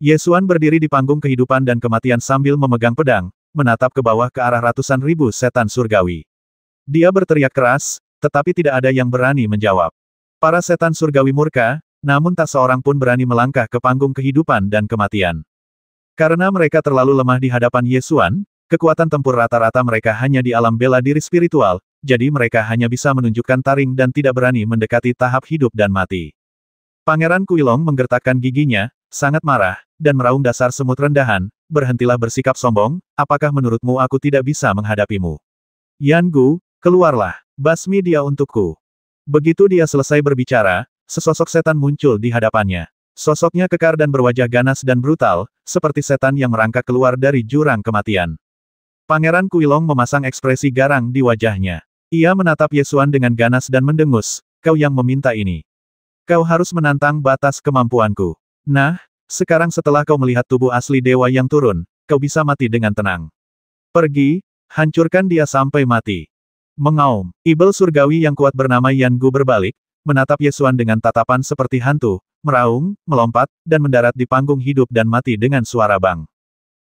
Yesuan berdiri di panggung kehidupan dan kematian sambil memegang pedang, menatap ke bawah ke arah ratusan ribu setan surgawi. Dia berteriak keras, tetapi tidak ada yang berani menjawab. Para setan surgawi murka, namun tak seorang pun berani melangkah ke panggung kehidupan dan kematian. Karena mereka terlalu lemah di hadapan Yesuan, kekuatan tempur rata-rata mereka hanya di alam bela diri spiritual, jadi mereka hanya bisa menunjukkan taring dan tidak berani mendekati tahap hidup dan mati. Pangeran Kuilong menggertakkan giginya, sangat marah, dan meraung dasar semut rendahan, berhentilah bersikap sombong, apakah menurutmu aku tidak bisa menghadapimu? Yan Gu, keluarlah, basmi dia untukku. Begitu dia selesai berbicara, sesosok setan muncul di hadapannya. Sosoknya kekar dan berwajah ganas dan brutal, seperti setan yang merangkak keluar dari jurang kematian. Pangeran Kuilong memasang ekspresi garang di wajahnya. Ia menatap Yesuan dengan ganas dan mendengus, kau yang meminta ini. Kau harus menantang batas kemampuanku. Nah, sekarang setelah kau melihat tubuh asli dewa yang turun, kau bisa mati dengan tenang. Pergi, hancurkan dia sampai mati. Mengaum, ibel surgawi yang kuat bernama Yan Gu berbalik, menatap Yesuan dengan tatapan seperti hantu, meraung, melompat, dan mendarat di panggung hidup dan mati dengan suara bang.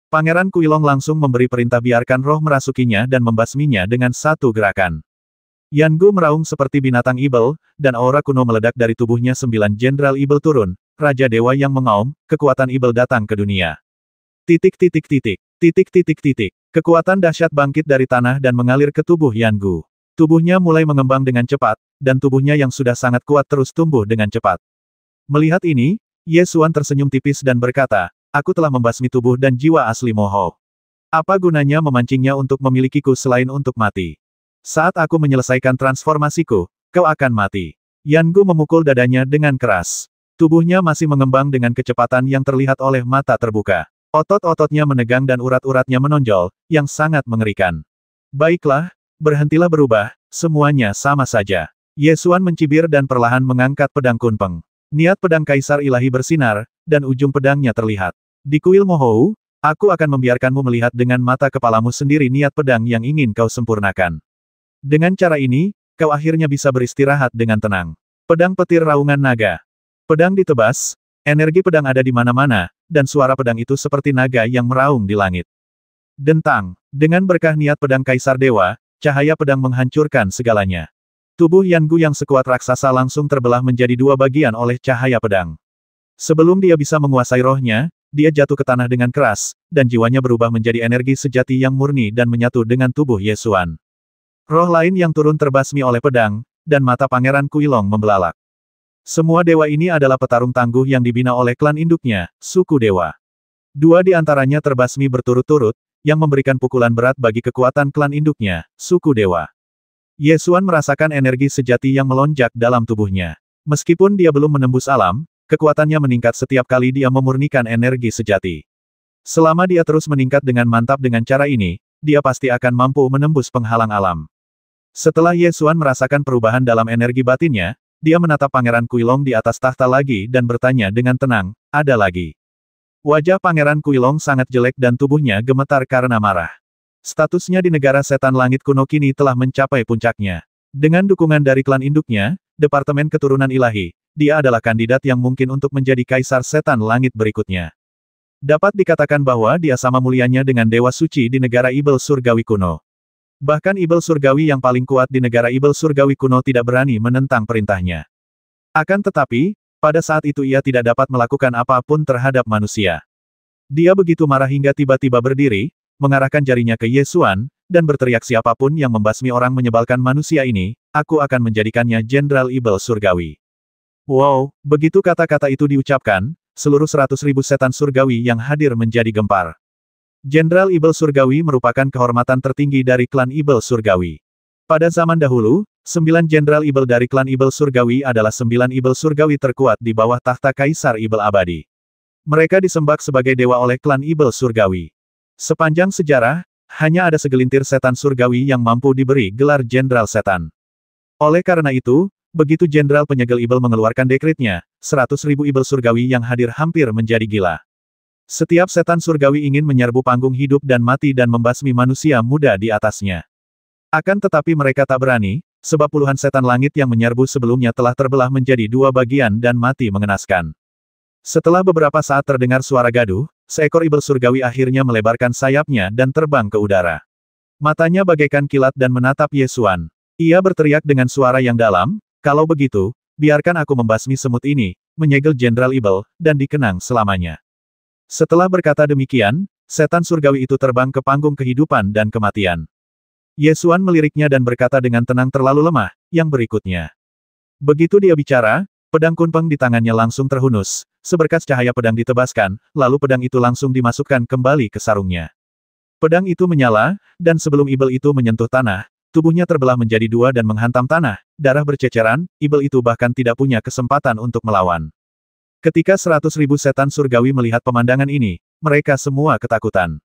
Pangeran Kuilong langsung memberi perintah biarkan roh merasukinya dan membasminya dengan satu gerakan. Yan Gu meraung seperti binatang ibel, dan aura kuno meledak dari tubuhnya. 9 jenderal ibel turun, Raja Dewa yang mengaum, kekuatan ibel datang ke dunia. Titik. Kekuatan dahsyat bangkit dari tanah dan mengalir ke tubuh Yan Gu. Tubuhnya mulai mengembang dengan cepat, dan tubuhnya yang sudah sangat kuat terus tumbuh dengan cepat. Melihat ini, Yesuan tersenyum tipis dan berkata, aku telah membasmi tubuh dan jiwa asli Moho. Apa gunanya memancingnya untuk memilikiku selain untuk mati? Saat aku menyelesaikan transformasiku, kau akan mati. Yan Gu memukul dadanya dengan keras. Tubuhnya masih mengembang dengan kecepatan yang terlihat oleh mata terbuka. Otot-ototnya menegang dan urat-uratnya menonjol, yang sangat mengerikan. Baiklah, berhentilah berubah, semuanya sama saja. Yesuan mencibir dan perlahan mengangkat pedang kunpeng. Niat pedang Kaisar Ilahi bersinar, dan ujung pedangnya terlihat. Di kuil Mohou, aku akan membiarkanmu melihat dengan mata kepalamu sendiri niat pedang yang ingin kau sempurnakan. Dengan cara ini, kau akhirnya bisa beristirahat dengan tenang. Pedang petir raungan naga. Pedang ditebas, energi pedang ada di mana-mana, dan suara pedang itu seperti naga yang meraung di langit. Dentang, dengan berkah niat pedang Kaisar Dewa, cahaya pedang menghancurkan segalanya. Tubuh Yan Gu yang sekuat raksasa langsung terbelah menjadi 2 bagian oleh cahaya pedang. Sebelum dia bisa menguasai rohnya, dia jatuh ke tanah dengan keras, dan jiwanya berubah menjadi energi sejati yang murni dan menyatu dengan tubuh Yesuan. Roh lain yang turun terbasmi oleh pedang, dan mata Pangeran Kuilong membelalak. Semua dewa ini adalah petarung tangguh yang dibina oleh klan induknya, suku dewa. 2 di antaranya terbasmi berturut-turut, yang memberikan pukulan berat bagi kekuatan klan induknya, suku dewa. Yesuan merasakan energi sejati yang melonjak dalam tubuhnya. Meskipun dia belum menembus alam, kekuatannya meningkat setiap kali dia memurnikan energi sejati. Selama dia terus meningkat dengan mantap dengan cara ini, dia pasti akan mampu menembus penghalang alam. Setelah Yesuan merasakan perubahan dalam energi batinnya, dia menatap Pangeran Kuilong di atas tahta lagi dan bertanya dengan tenang, ada lagi. Wajah Pangeran Kuilong sangat jelek dan tubuhnya gemetar karena marah. Statusnya di negara setan langit kuno kini telah mencapai puncaknya. Dengan dukungan dari klan induknya, Departemen Keturunan Ilahi, dia adalah kandidat yang mungkin untuk menjadi Kaisar Setan Langit berikutnya. Dapat dikatakan bahwa dia sama mulianya dengan Dewa Suci di negara Ibel Surgawi kuno. Bahkan Ibel Surgawi yang paling kuat di negara Ibel Surgawi kuno tidak berani menentang perintahnya. Akan tetapi, pada saat itu ia tidak dapat melakukan apapun terhadap manusia. Dia begitu marah hingga tiba-tiba berdiri, mengarahkan jarinya ke Yesuan, dan berteriak siapapun yang membasmi orang menyebalkan manusia ini, aku akan menjadikannya Jenderal Ibel Surgawi. Wow, begitu kata-kata itu diucapkan, seluruh 100.000 setan surgawi yang hadir menjadi gempar. Jenderal Ibel Surgawi merupakan kehormatan tertinggi dari klan Ibel Surgawi. Pada zaman dahulu, 9 Jenderal Ibel dari klan Ibel Surgawi adalah 9 Ibel Surgawi terkuat di bawah tahta Kaisar Ibel Abadi. Mereka disembah sebagai dewa oleh klan Ibel Surgawi. Sepanjang sejarah, hanya ada segelintir setan surgawi yang mampu diberi gelar Jenderal Setan. Oleh karena itu, begitu Jenderal Penyegel Ibel mengeluarkan dekretnya, 100.000 Ibel Surgawi yang hadir hampir menjadi gila. Setiap setan surgawi ingin menyerbu panggung hidup dan mati dan membasmi manusia muda di atasnya. Akan tetapi mereka tak berani, sebab puluhan setan langit yang menyerbu sebelumnya telah terbelah menjadi 2 bagian dan mati mengenaskan. Setelah beberapa saat terdengar suara gaduh, seekor ibel surgawi akhirnya melebarkan sayapnya dan terbang ke udara. Matanya bagaikan kilat dan menatap Ye Xuan. Ia berteriak dengan suara yang dalam, "Kalau begitu, biarkan aku membasmi semut ini," menyegel Jenderal Ibel, dan dikenang selamanya. Setelah berkata demikian, setan surgawi itu terbang ke panggung kehidupan dan kematian. Ye Xuan meliriknya dan berkata dengan tenang terlalu lemah, yang berikutnya. Begitu dia bicara, pedang kunpeng di tangannya langsung terhunus, seberkas cahaya pedang ditebaskan, lalu pedang itu langsung dimasukkan kembali ke sarungnya. Pedang itu menyala, dan sebelum ibel itu menyentuh tanah, tubuhnya terbelah menjadi dua dan menghantam tanah, darah berceceran, ibel itu bahkan tidak punya kesempatan untuk melawan. Ketika 100.000 setan surgawi melihat pemandangan ini, mereka semua ketakutan.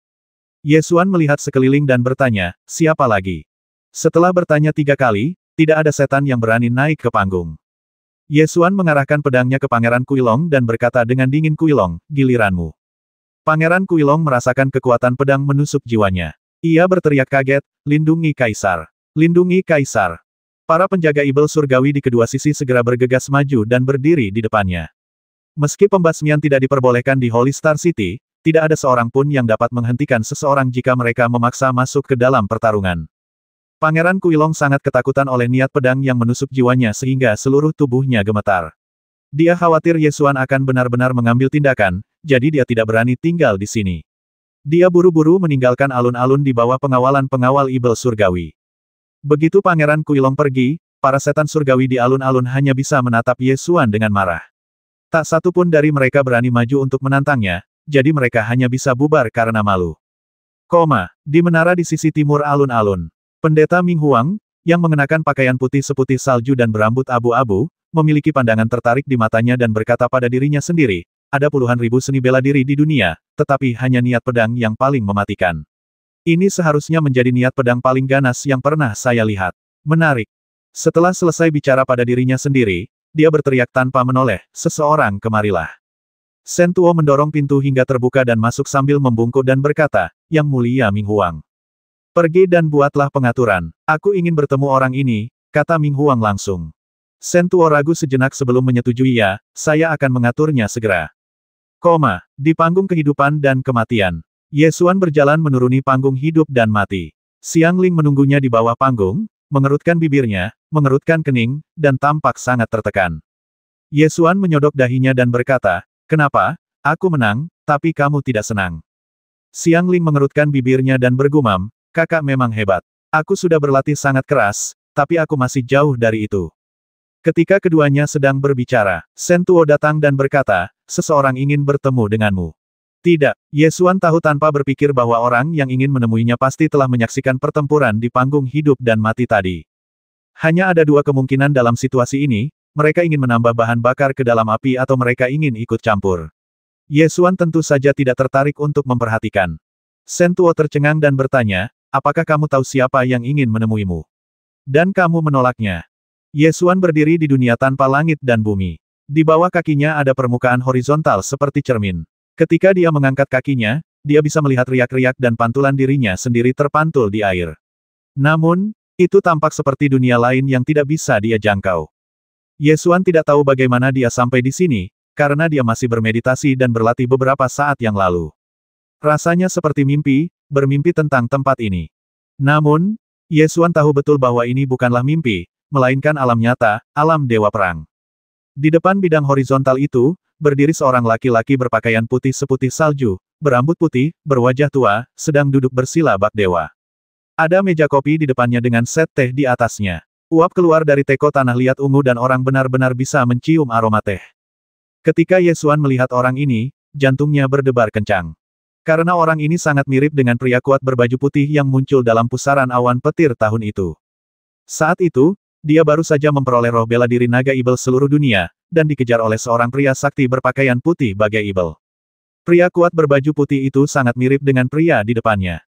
Ye Xuan melihat sekeliling dan bertanya, siapa lagi? Setelah bertanya 3 kali, tidak ada setan yang berani naik ke panggung. Ye Xuan mengarahkan pedangnya ke Pangeran Kuilong dan berkata dengan dingin, "Kuilong, giliranmu." Pangeran Kuilong merasakan kekuatan pedang menusuk jiwanya. Ia berteriak kaget, "Lindungi Kaisar! Lindungi Kaisar!" Para penjaga ibel surgawi di kedua sisi segera bergegas maju dan berdiri di depannya. Meski pembasmian tidak diperbolehkan di Holy Star City, tidak ada seorang pun yang dapat menghentikan seseorang jika mereka memaksa masuk ke dalam pertarungan. Pangeran Kuilong sangat ketakutan oleh niat pedang yang menusuk jiwanya sehingga seluruh tubuhnya gemetar. Dia khawatir Ye Xuan akan benar-benar mengambil tindakan, jadi dia tidak berani tinggal di sini. Dia buru-buru meninggalkan alun-alun di bawah pengawalan pengawal ibel surgawi. Begitu Pangeran Kuilong pergi, para setan surgawi di alun-alun hanya bisa menatap Ye Xuan dengan marah. Tak satu pun dari mereka berani maju untuk menantangnya, jadi mereka hanya bisa bubar karena malu. Di menara di sisi timur alun-alun, Pendeta Ming Huang, yang mengenakan pakaian putih seputih salju dan berambut abu-abu, memiliki pandangan tertarik di matanya dan berkata pada dirinya sendiri, ada puluhan ribu seni bela diri di dunia, tetapi hanya niat pedang yang paling mematikan. Ini seharusnya menjadi niat pedang paling ganas yang pernah saya lihat. Menarik. Setelah selesai bicara pada dirinya sendiri, dia berteriak tanpa menoleh, "Seseorang kemarilah." Shen Tuo mendorong pintu hingga terbuka dan masuk sambil membungkuk dan berkata, "Yang mulia Ming Huang. Pergi dan buatlah pengaturan. Aku ingin bertemu orang ini," kata Ming Huang langsung. Shen Tuo ragu sejenak sebelum menyetujui, "Ya, saya akan mengaturnya segera." Di panggung kehidupan dan kematian. Ye Xuan berjalan menuruni panggung hidup dan mati. Xiang Ling menunggunya di bawah panggung, mengerutkan bibirnya, mengerutkan kening, dan tampak sangat tertekan. Ye Xuan menyodok dahinya dan berkata, "Kenapa? Aku menang, tapi kamu tidak senang." Xiang Ling mengerutkan bibirnya dan bergumam, "Kakak memang hebat. Aku sudah berlatih sangat keras, tapi aku masih jauh dari itu." Ketika keduanya sedang berbicara, Shen Tuo datang dan berkata, "Seseorang ingin bertemu denganmu." Tidak, Ye Xuan tahu tanpa berpikir bahwa orang yang ingin menemuinya pasti telah menyaksikan pertempuran di panggung hidup dan mati tadi. Hanya ada dua kemungkinan dalam situasi ini, mereka ingin menambah bahan bakar ke dalam api atau mereka ingin ikut campur. Ye Xuan tentu saja tidak tertarik untuk memperhatikan. Shen Tuo tercengang dan bertanya, "Apakah kamu tahu siapa yang ingin menemuimu? Dan kamu menolaknya?" Ye Xuan berdiri di dunia tanpa langit dan bumi. Di bawah kakinya ada permukaan horizontal seperti cermin. Ketika dia mengangkat kakinya, dia bisa melihat riak-riak dan pantulan dirinya sendiri terpantul di air. Namun, itu tampak seperti dunia lain yang tidak bisa dia jangkau. Ye Xuan tidak tahu bagaimana dia sampai di sini, karena dia masih bermeditasi dan berlatih beberapa saat yang lalu. Rasanya seperti mimpi, bermimpi tentang tempat ini. Namun, Ye Xuan tahu betul bahwa ini bukanlah mimpi, melainkan alam nyata, alam dewa perang. Di depan bidang horizontal itu, berdiri seorang laki-laki berpakaian putih seputih salju, berambut putih, berwajah tua, sedang duduk bersila bak dewa. Ada meja kopi di depannya dengan set teh di atasnya. Uap keluar dari teko tanah liat ungu dan orang benar-benar bisa mencium aroma teh. Ketika Ye Xuan melihat orang ini, jantungnya berdebar kencang. Karena orang ini sangat mirip dengan pria kuat berbaju putih yang muncul dalam pusaran awan petir tahun itu. Saat itu, dia baru saja memperoleh roh bela diri naga ibel seluruh dunia, dan dikejar oleh seorang pria sakti berpakaian putih bagai ibel. Pria kuat berbaju putih itu sangat mirip dengan pria di depannya.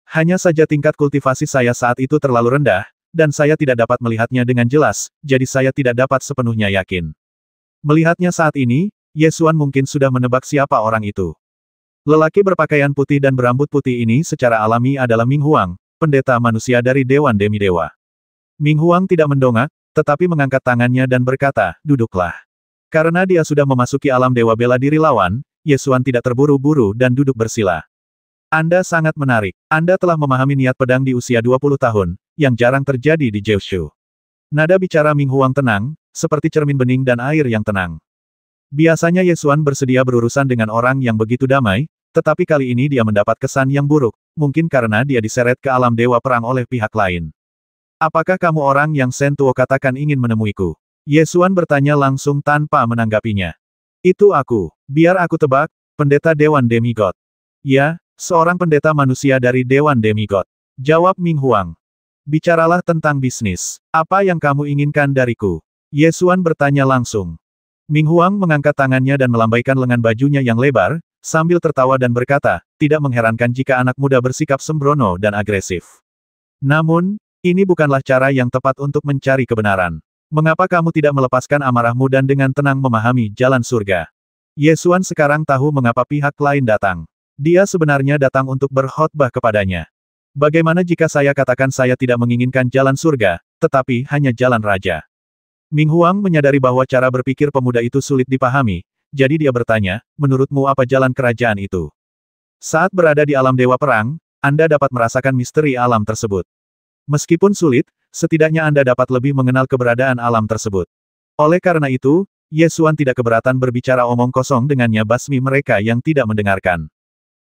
Hanya saja tingkat kultivasi saya saat itu terlalu rendah, dan saya tidak dapat melihatnya dengan jelas, jadi saya tidak dapat sepenuhnya yakin. Melihatnya saat ini, Ye Xuan mungkin sudah menebak siapa orang itu. Lelaki berpakaian putih dan berambut putih ini secara alami adalah Ming Huang, pendeta manusia dari Dewan Demi-Dewa. Ming Huang tidak mendongak, tetapi mengangkat tangannya dan berkata, "Duduklah." Karena dia sudah memasuki alam dewa bela diri lawan, Ye Xuan tidak terburu-buru dan duduk bersila. Anda sangat menarik. Anda telah memahami niat pedang di usia 20 tahun, yang jarang terjadi di Jiushu. Nada bicara Ming Huang tenang, seperti cermin bening dan air yang tenang. Biasanya Ye Xuan bersedia berurusan dengan orang yang begitu damai, tetapi kali ini dia mendapat kesan yang buruk, mungkin karena dia diseret ke alam dewa perang oleh pihak lain. Apakah kamu orang yang Shen Tuo katakan ingin menemuiku? Ye Xuan bertanya langsung tanpa menanggapinya. Itu aku. Biar aku tebak, pendeta Dewan Demigod. Ya, seorang pendeta manusia dari Dewan Demigod. Jawab Ming Huang. Bicaralah tentang bisnis. Apa yang kamu inginkan dariku? Ye Xuan bertanya langsung. Ming Huang mengangkat tangannya dan melambaikan lengan bajunya yang lebar, sambil tertawa dan berkata, tidak mengherankan jika anak muda bersikap sembrono dan agresif. Namun, ini bukanlah cara yang tepat untuk mencari kebenaran. Mengapa kamu tidak melepaskan amarahmu dan dengan tenang memahami jalan surga? Ye Xuan sekarang tahu mengapa pihak lain datang. Dia sebenarnya datang untuk berkhotbah kepadanya. Bagaimana jika saya katakan saya tidak menginginkan jalan surga, tetapi hanya jalan raja? Ming Huang menyadari bahwa cara berpikir pemuda itu sulit dipahami, jadi dia bertanya, menurutmu apa jalan kerajaan itu? Saat berada di alam dewa perang, Anda dapat merasakan misteri alam tersebut. Meskipun sulit, setidaknya Anda dapat lebih mengenal keberadaan alam tersebut. Oleh karena itu, Ye Xuan tidak keberatan berbicara omong kosong dengannya basmi mereka yang tidak mendengarkan.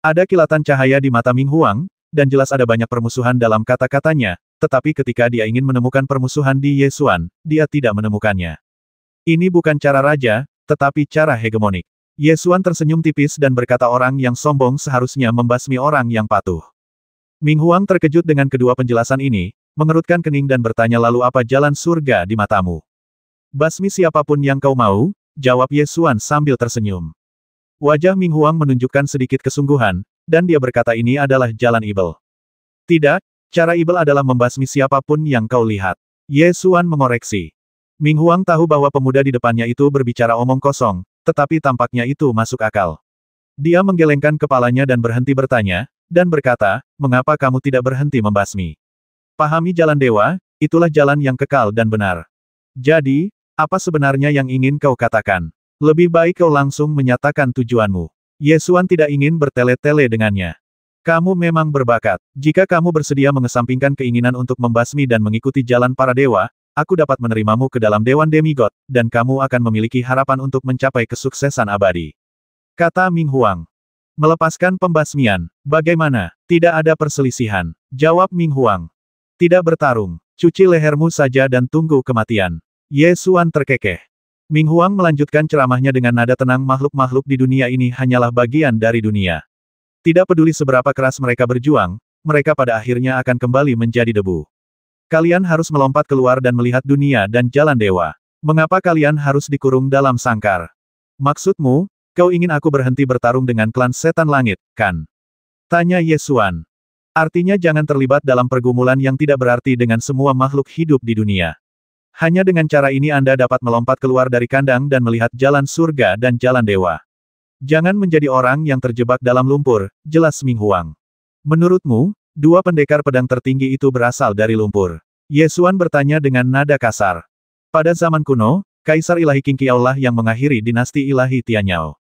Ada kilatan cahaya di mata Ming Huang, dan jelas ada banyak permusuhan dalam kata-katanya, tetapi ketika dia ingin menemukan permusuhan di Ye Xuan, dia tidak menemukannya. Ini bukan cara raja, tetapi cara hegemonik. Ye Xuan tersenyum tipis dan berkata orang yang sombong seharusnya membasmi orang yang patuh. Ming Huang terkejut dengan kedua penjelasan ini, mengerutkan kening dan bertanya lalu apa jalan surga di matamu? Basmi siapapun yang kau mau, jawab Ye Xuan sambil tersenyum. Wajah Ming Huang menunjukkan sedikit kesungguhan, dan dia berkata ini adalah jalan ibel. Tidak, cara ibel adalah membasmi siapapun yang kau lihat. Ye Xuan mengoreksi. Ming Huang tahu bahwa pemuda di depannya itu berbicara omong kosong, tetapi tampaknya itu masuk akal. Dia menggelengkan kepalanya dan berhenti bertanya, dan berkata, mengapa kamu tidak berhenti membasmi? Pahami jalan dewa, itulah jalan yang kekal dan benar. Jadi, apa sebenarnya yang ingin kau katakan? Lebih baik kau langsung menyatakan tujuanmu. Ye Xuan tidak ingin bertele-tele dengannya. Kamu memang berbakat. Jika kamu bersedia mengesampingkan keinginan untuk membasmi dan mengikuti jalan para dewa, aku dapat menerimamu ke dalam Dewan Demigod, dan kamu akan memiliki harapan untuk mencapai kesuksesan abadi. Kata Ming Huang. Melepaskan pembasmian. Bagaimana? Tidak ada perselisihan. Jawab Ming Huang. Tidak bertarung. Cuci lehermu saja dan tunggu kematian. Ye Xuan terkekeh. Ming Huang melanjutkan ceramahnya dengan nada tenang makhluk-makhluk di dunia ini hanyalah bagian dari dunia. Tidak peduli seberapa keras mereka berjuang, mereka pada akhirnya akan kembali menjadi debu. Kalian harus melompat keluar dan melihat dunia dan jalan dewa. Mengapa kalian harus dikurung dalam sangkar? Maksudmu, kau ingin aku berhenti bertarung dengan klan setan langit, kan? Tanya Ye Xuan. Artinya jangan terlibat dalam pergumulan yang tidak berarti dengan semua makhluk hidup di dunia. Hanya dengan cara ini Anda dapat melompat keluar dari kandang dan melihat jalan surga dan jalan dewa. Jangan menjadi orang yang terjebak dalam lumpur, jelas Ming Huang. Menurutmu, dua pendekar pedang tertinggi itu berasal dari lumpur? Ye Xuan bertanya dengan nada kasar. Pada zaman kuno, Kaisar Ilahi Qing Qiao lah yang mengakhiri dinasti Ilahi Tianyao.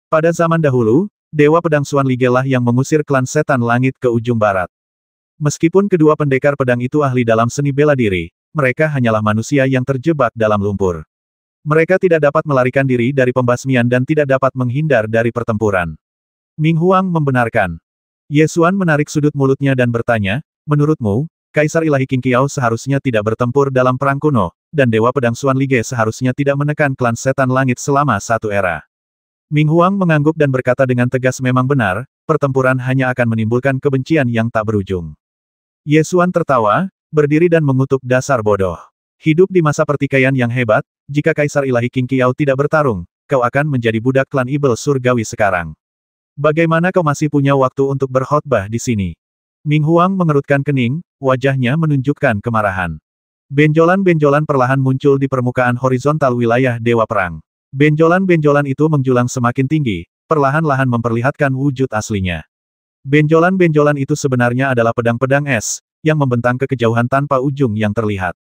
Pada zaman dahulu, Dewa Pedang Xuan Lige lah yang mengusir klan setan langit ke ujung barat. Meskipun kedua pendekar pedang itu ahli dalam seni bela diri, mereka hanyalah manusia yang terjebak dalam lumpur. Mereka tidak dapat melarikan diri dari pembasmian dan tidak dapat menghindar dari pertempuran. Ming Huang membenarkan. Ye Xuan menarik sudut mulutnya dan bertanya, menurutmu, Kaisar Ilahi Qing Qiao seharusnya tidak bertempur dalam perang kuno, dan Dewa Pedang Xuan Lige seharusnya tidak menekan klan setan langit selama satu era. Ming Huang mengangguk dan berkata dengan tegas memang benar, pertempuran hanya akan menimbulkan kebencian yang tak berujung. Ye Xuan tertawa, berdiri dan mengutuk dasar bodoh. Hidup di masa pertikaian yang hebat, jika Kaisar Ilahi Qing Qiao tidak bertarung, kau akan menjadi budak klan ibel surgawi sekarang. Bagaimana kau masih punya waktu untuk berkhotbah di sini? Ming Huang mengerutkan kening, wajahnya menunjukkan kemarahan. Benjolan-benjolan perlahan muncul di permukaan horizontal wilayah Dewa Perang. Benjolan-benjolan itu menjulang semakin tinggi, perlahan-lahan memperlihatkan wujud aslinya. Benjolan-benjolan itu sebenarnya adalah pedang-pedang es, yang membentang ke kejauhan tanpa ujung yang terlihat.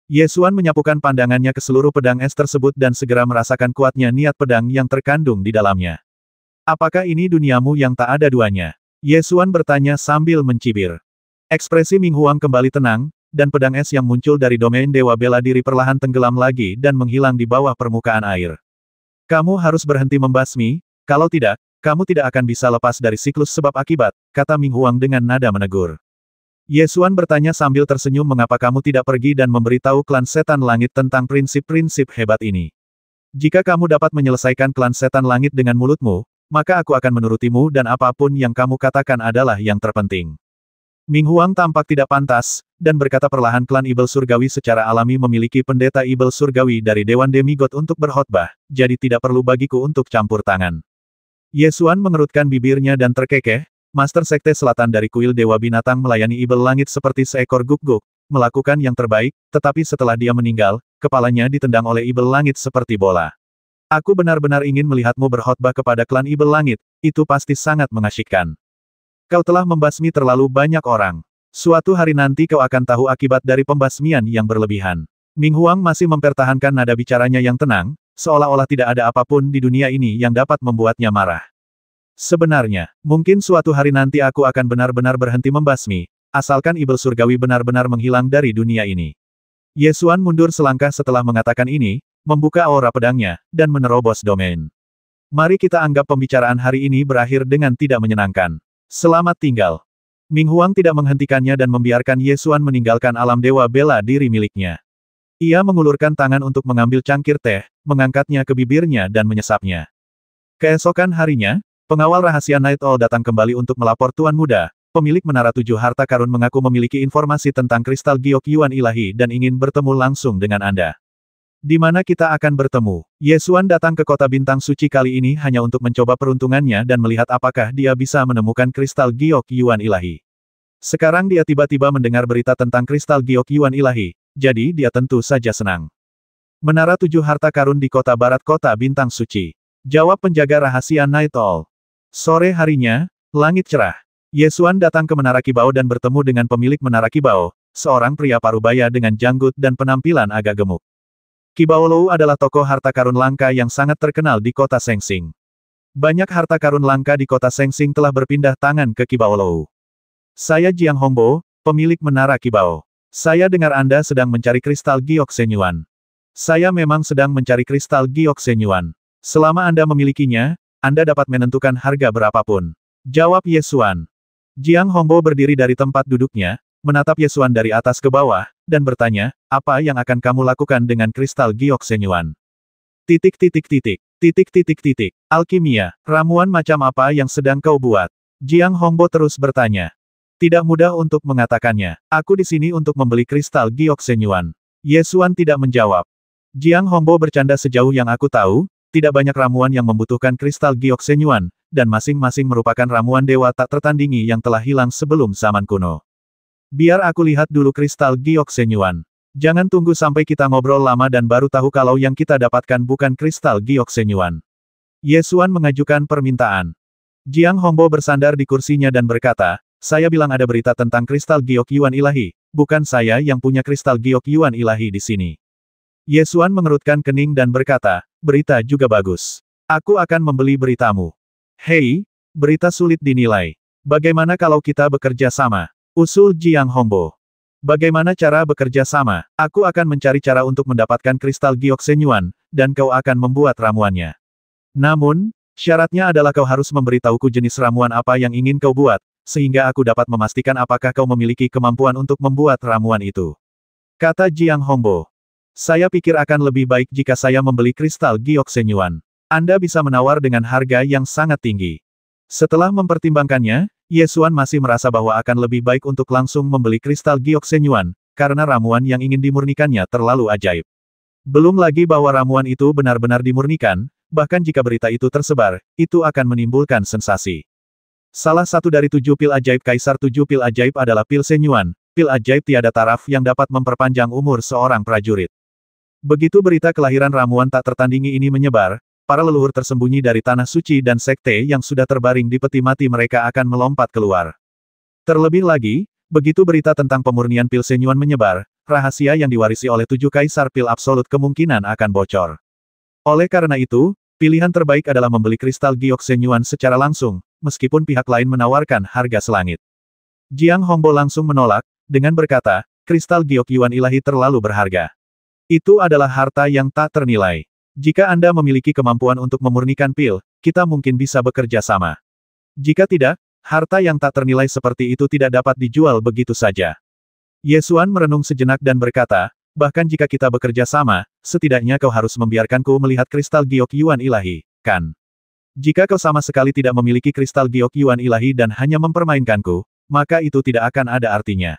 Ye Xuan menyapukan pandangannya ke seluruh pedang es tersebut dan segera merasakan kuatnya niat pedang yang terkandung di dalamnya. Apakah ini duniamu yang tak ada duanya? Ye Xuan bertanya sambil mencibir. Ekspresi Ming Huang kembali tenang, dan pedang es yang muncul dari domain Dewa Bela Diri perlahan tenggelam lagi dan menghilang di bawah permukaan air. Kamu harus berhenti membasmi, kalau tidak, kamu tidak akan bisa lepas dari siklus sebab akibat, kata Ming Huang dengan nada menegur. Ye Xuan bertanya sambil tersenyum mengapa kamu tidak pergi dan memberitahu klan setan langit tentang prinsip-prinsip hebat ini. Jika kamu dapat menyelesaikan klan setan langit dengan mulutmu, maka aku akan menurutimu dan apapun yang kamu katakan adalah yang terpenting. Ming Huang tampak tidak pantas, dan berkata perlahan klan Ibel Surgawi secara alami memiliki pendeta Ibel Surgawi dari Dewan Demigod untuk berkhotbah, jadi tidak perlu bagiku untuk campur tangan. Ye Xuan mengerutkan bibirnya dan terkekeh, Master Sekte Selatan dari Kuil Dewa Binatang melayani Ibel Langit seperti seekor guk-guk, melakukan yang terbaik, tetapi setelah dia meninggal, kepalanya ditendang oleh Ibel Langit seperti bola. Aku benar-benar ingin melihatmu berkhotbah kepada klan Ibel Langit, itu pasti sangat mengasyikkan. Kau telah membasmi terlalu banyak orang. Suatu hari nanti kau akan tahu akibat dari pembasmian yang berlebihan. Ming Huang masih mempertahankan nada bicaranya yang tenang, seolah-olah tidak ada apapun di dunia ini yang dapat membuatnya marah. Sebenarnya, mungkin suatu hari nanti aku akan benar-benar berhenti membasmi, asalkan Ibel Surgawi benar-benar menghilang dari dunia ini. Ye Xuan mundur selangkah setelah mengatakan ini, membuka aura pedangnya, dan menerobos domain. Mari kita anggap pembicaraan hari ini berakhir dengan tidak menyenangkan. Selamat tinggal. Ming Huang tidak menghentikannya dan membiarkan Ye Xuan meninggalkan alam dewa bela diri miliknya. Ia mengulurkan tangan untuk mengambil cangkir teh, mengangkatnya ke bibirnya dan menyesapnya. Keesokan harinya, pengawal rahasia Night Owl datang kembali untuk melapor Tuan Muda, pemilik Menara Tujuh Harta Karun mengaku memiliki informasi tentang kristal giok Yuan ilahi dan ingin bertemu langsung dengan Anda. Di mana kita akan bertemu? Ye Xuan datang ke kota bintang suci kali ini hanya untuk mencoba peruntungannya dan melihat apakah dia bisa menemukan kristal giok Yuan ilahi. Sekarang dia tiba-tiba mendengar berita tentang kristal giok Yuan ilahi, jadi dia tentu saja senang. Menara Tujuh Harta Karun di kota barat kota bintang suci. Jawab penjaga rahasia Night Owl. Sore harinya, langit cerah. Ye Xuan datang ke Menara Kibao dan bertemu dengan pemilik Menara Kibao, seorang pria parubaya dengan janggut dan penampilan agak gemuk. Kibao Lou adalah tokoh harta karun langka yang sangat terkenal di kota Sengsing. Banyak harta karun langka di kota Sengsing telah berpindah tangan ke Kibao Lou. Saya Jiang Hongbo, pemilik Menara Kibao. Saya dengar Anda sedang mencari kristal giok Shenyuan. Saya memang sedang mencari kristal giok Shenyuan. Selama Anda memilikinya, Anda dapat menentukan harga berapapun. Jawab Ye Xuan. Jiang Hongbo berdiri dari tempat duduknya, menatap Ye Xuan dari atas ke bawah, dan bertanya, apa yang akan kamu lakukan dengan kristal giok Shenyuan? Alkimia, ramuan macam apa yang sedang kau buat? Jiang Hongbo terus bertanya. Tidak mudah untuk mengatakannya. Aku di sini untuk membeli kristal giok Shenyuan. Ye Xuan tidak menjawab. Jiang Hongbo bercanda sejauh yang aku tahu, tidak banyak ramuan yang membutuhkan kristal giok Shenyuan, dan masing-masing merupakan ramuan dewa tak tertandingi yang telah hilang sebelum zaman kuno. Biar aku lihat dulu kristal giok Shenyuan. Jangan tunggu sampai kita ngobrol lama dan baru tahu kalau yang kita dapatkan bukan kristal giok Shenyuan. Ye Xuan mengajukan permintaan. Jiang Hongbo bersandar di kursinya dan berkata, saya bilang ada berita tentang kristal giok Yuan ilahi, bukan saya yang punya kristal giok Yuan ilahi di sini. Ye Xuan mengerutkan kening dan berkata, berita juga bagus. Aku akan membeli beritamu. Hei, berita sulit dinilai. Bagaimana kalau kita bekerja sama? Usul Jiang Hongbo. Bagaimana cara bekerja sama? Aku akan mencari cara untuk mendapatkan kristal giok Shenyuan, dan kau akan membuat ramuannya. Namun, syaratnya adalah kau harus memberitahuku jenis ramuan apa yang ingin kau buat, sehingga aku dapat memastikan apakah kau memiliki kemampuan untuk membuat ramuan itu. Kata Jiang Hongbo. Saya pikir akan lebih baik jika saya membeli kristal giok Shenyuan. Anda bisa menawar dengan harga yang sangat tinggi. Setelah mempertimbangkannya, Ye Xuan masih merasa bahwa akan lebih baik untuk langsung membeli kristal giok Shenyuan, karena ramuan yang ingin dimurnikannya terlalu ajaib. Belum lagi bahwa ramuan itu benar-benar dimurnikan, bahkan jika berita itu tersebar, itu akan menimbulkan sensasi. Salah satu dari 7 pil ajaib Kaisar 7 pil ajaib adalah pil Shenyuan, pil ajaib tiada taraf yang dapat memperpanjang umur seorang prajurit. Begitu berita kelahiran ramuan tak tertandingi ini menyebar, para leluhur tersembunyi dari tanah suci dan sekte yang sudah terbaring di peti mati mereka akan melompat keluar. Terlebih lagi, begitu berita tentang pemurnian pil Shenyuan menyebar, rahasia yang diwarisi oleh 7 Kaisar Pil Absolut kemungkinan akan bocor. Oleh karena itu, pilihan terbaik adalah membeli kristal Giok Shenyuan secara langsung, meskipun pihak lain menawarkan harga selangit. Jiang Hongbo langsung menolak, dengan berkata, kristal Giok Yuan ilahi terlalu berharga. Itu adalah harta yang tak ternilai. Jika Anda memiliki kemampuan untuk memurnikan pil, kita mungkin bisa bekerja sama. Jika tidak, harta yang tak ternilai seperti itu tidak dapat dijual begitu saja. Ye Xuan merenung sejenak dan berkata, bahkan jika kita bekerja sama, setidaknya kau harus membiarkanku melihat kristal Giok Yuan ilahi, kan? Jika kau sama sekali tidak memiliki kristal Giok Yuan ilahi dan hanya mempermainkanku, maka itu tidak akan ada artinya.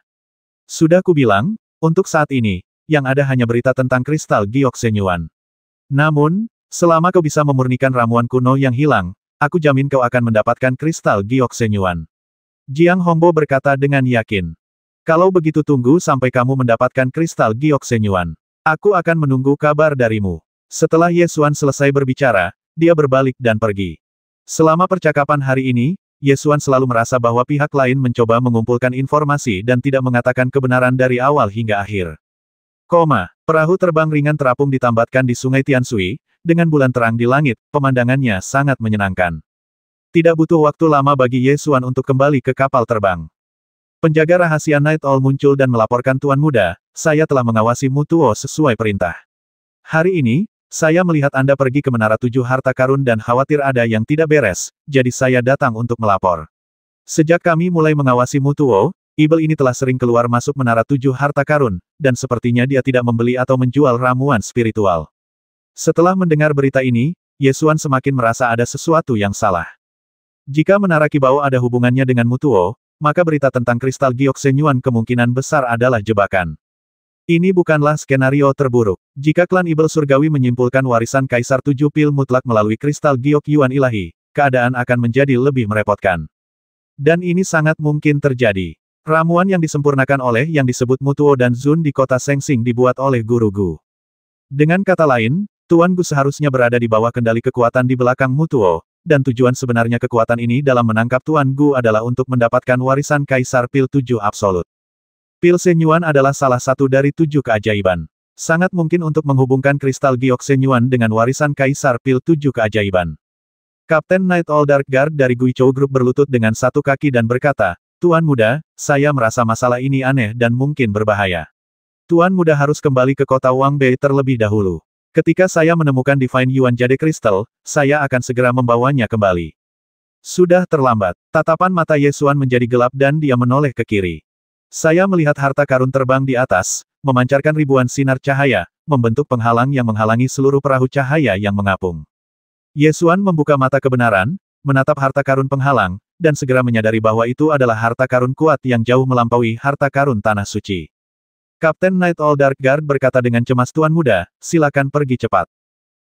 Sudah kubilang, untuk saat ini, yang ada hanya berita tentang kristal Giok Shenyuan. Namun, selama kau bisa memurnikan ramuan kuno yang hilang, aku jamin kau akan mendapatkan kristal Giok Shenyuan. Jiang Hongbo berkata dengan yakin. Kalau begitu tunggu sampai kamu mendapatkan kristal Giok Shenyuan. Aku akan menunggu kabar darimu. Setelah Ye Xuan selesai berbicara, dia berbalik dan pergi. Selama percakapan hari ini, Ye Xuan selalu merasa bahwa pihak lain mencoba mengumpulkan informasi dan tidak mengatakan kebenaran dari awal hingga akhir. Perahu terbang ringan terapung ditambatkan di Sungai Tianshui, dengan bulan terang di langit, pemandangannya sangat menyenangkan. Tidak butuh waktu lama bagi Ye Xuan untuk kembali ke kapal terbang. Penjaga rahasia Night Owl muncul dan melaporkan Tuan Muda, saya telah mengawasi Mutuo sesuai perintah. Hari ini, saya melihat Anda pergi ke Menara 7 Harta Karun dan khawatir ada yang tidak beres, jadi saya datang untuk melapor. Sejak kami mulai mengawasi Mutuo, Ibel ini telah sering keluar masuk Menara 7 Harta Karun, dan sepertinya dia tidak membeli atau menjual ramuan spiritual. Setelah mendengar berita ini, Ye Xuan semakin merasa ada sesuatu yang salah. Jika Menara Kibao ada hubungannya dengan Mutuo, maka berita tentang kristal Giok Shenyuan kemungkinan besar adalah jebakan. Ini bukanlah skenario terburuk. Jika klan Ibel Surgawi menyimpulkan warisan Kaisar 7 Pil mutlak melalui kristal Giok Yuan ilahi, keadaan akan menjadi lebih merepotkan. Dan ini sangat mungkin terjadi. Ramuan yang disempurnakan oleh yang disebut Mutuo dan Zun di kota Sengsing dibuat oleh Guru Gu. Dengan kata lain, Tuan Gu seharusnya berada di bawah kendali kekuatan di belakang Mutuo, dan tujuan sebenarnya kekuatan ini dalam menangkap Tuan Gu adalah untuk mendapatkan warisan Kaisar Pil 7 Absolut. Pil Shenyuan adalah salah satu dari 7 keajaiban. Sangat mungkin untuk menghubungkan kristal Giok Shenyuan dengan warisan Kaisar Pil 7 keajaiban. Kapten Night Owl Dark Guard dari Guichou Group berlutut dengan satu kaki dan berkata, Tuan Muda, saya merasa masalah ini aneh dan mungkin berbahaya. Tuan Muda harus kembali ke kota Wangbei terlebih dahulu. Ketika saya menemukan Divine Yuan Jade Crystal, saya akan segera membawanya kembali. Sudah terlambat. Tatapan mata Ye Xuan menjadi gelap dan dia menoleh ke kiri. Saya melihat harta karun terbang di atas, memancarkan ribuan sinar cahaya, membentuk penghalang yang menghalangi seluruh perahu cahaya yang mengapung. Ye Xuan membuka mata kebenaran, menatap harta karun penghalang, dan segera menyadari bahwa itu adalah harta karun kuat yang jauh melampaui harta karun Tanah Suci. Kapten Night Owl Dark Guard berkata dengan cemas, Tuan Muda, silakan pergi cepat.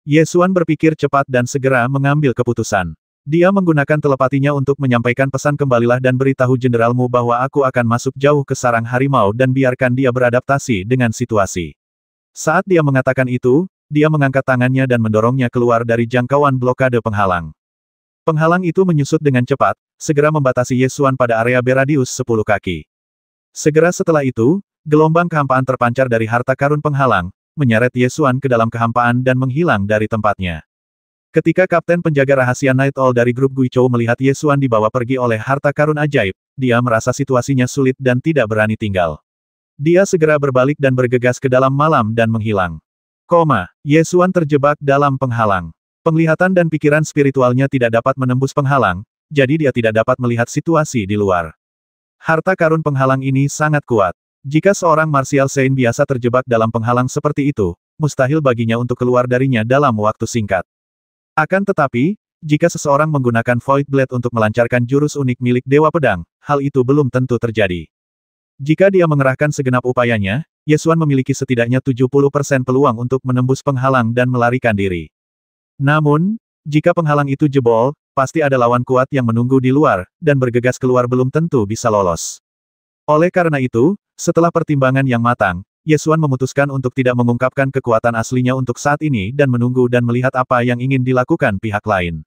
Ye Xuan berpikir cepat dan segera mengambil keputusan. Dia menggunakan telepatinya untuk menyampaikan pesan kembalilah dan beritahu jenderalmu bahwa aku akan masuk jauh ke sarang harimau dan biarkan dia beradaptasi dengan situasi. Saat dia mengatakan itu, dia mengangkat tangannya dan mendorongnya keluar dari jangkauan blokade penghalang. Penghalang itu menyusut dengan cepat, segera membatasi Ye Xuan pada area beradius 10 kaki. Segera setelah itu, gelombang kehampaan terpancar dari harta karun penghalang, menyeret Ye Xuan ke dalam kehampaan dan menghilang dari tempatnya. Ketika kapten penjaga rahasia Night Owl dari grup Guichou melihat Ye Xuan dibawa pergi oleh harta karun ajaib, dia merasa situasinya sulit dan tidak berani tinggal. Dia segera berbalik dan bergegas ke dalam malam dan menghilang. Ye Xuan terjebak dalam penghalang. Penglihatan dan pikiran spiritualnya tidak dapat menembus penghalang, jadi dia tidak dapat melihat situasi di luar. Harta karun penghalang ini sangat kuat. Jika seorang martial saint biasa terjebak dalam penghalang seperti itu, mustahil baginya untuk keluar darinya dalam waktu singkat. Akan tetapi, jika seseorang menggunakan Void Blade untuk melancarkan jurus unik milik Dewa Pedang, hal itu belum tentu terjadi. Jika dia mengerahkan segenap upayanya, Ye Xuan memiliki setidaknya 70% peluang untuk menembus penghalang dan melarikan diri. Namun, jika penghalang itu jebol, pasti ada lawan kuat yang menunggu di luar, dan bergegas keluar belum tentu bisa lolos. Oleh karena itu, setelah pertimbangan yang matang, Ye Xuan memutuskan untuk tidak mengungkapkan kekuatan aslinya untuk saat ini dan menunggu dan melihat apa yang ingin dilakukan pihak lain.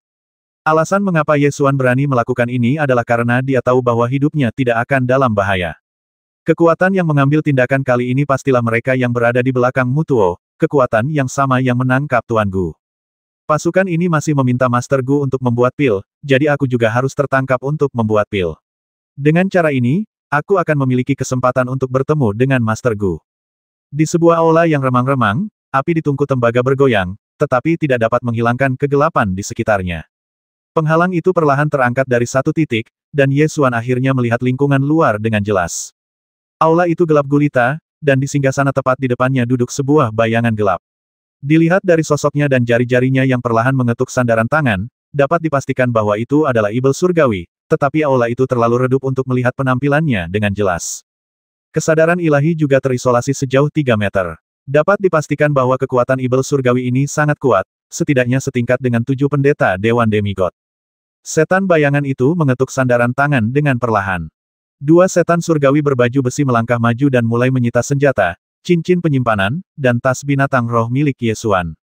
Alasan mengapa Ye Xuan berani melakukan ini adalah karena dia tahu bahwa hidupnya tidak akan dalam bahaya. Kekuatan yang mengambil tindakan kali ini pastilah mereka yang berada di belakang Mutuo, kekuatan yang sama yang menangkap Tuan Gu. Pasukan ini masih meminta Master Gu untuk membuat pil, jadi aku juga harus tertangkap untuk membuat pil. Dengan cara ini, aku akan memiliki kesempatan untuk bertemu dengan Master Gu. Di sebuah aula yang remang-remang, api di tungku tembaga bergoyang, tetapi tidak dapat menghilangkan kegelapan di sekitarnya. Penghalang itu perlahan terangkat dari satu titik, dan Ye Xuan akhirnya melihat lingkungan luar dengan jelas. Aula itu gelap gulita, dan di singgasana tepat di depannya duduk sebuah bayangan gelap. Dilihat dari sosoknya dan jari-jarinya yang perlahan mengetuk sandaran tangan, dapat dipastikan bahwa itu adalah Ibel Surgawi, tetapi aula itu terlalu redup untuk melihat penampilannya dengan jelas. Kesadaran ilahi juga terisolasi sejauh 3 meter. Dapat dipastikan bahwa kekuatan Ibel Surgawi ini sangat kuat, setidaknya setingkat dengan 7 pendeta Dewan Demigod. Setan bayangan itu mengetuk sandaran tangan dengan perlahan. 2 setan surgawi berbaju besi melangkah maju dan mulai menyita senjata, cincin penyimpanan, dan tas binatang roh milik Ye Xuan.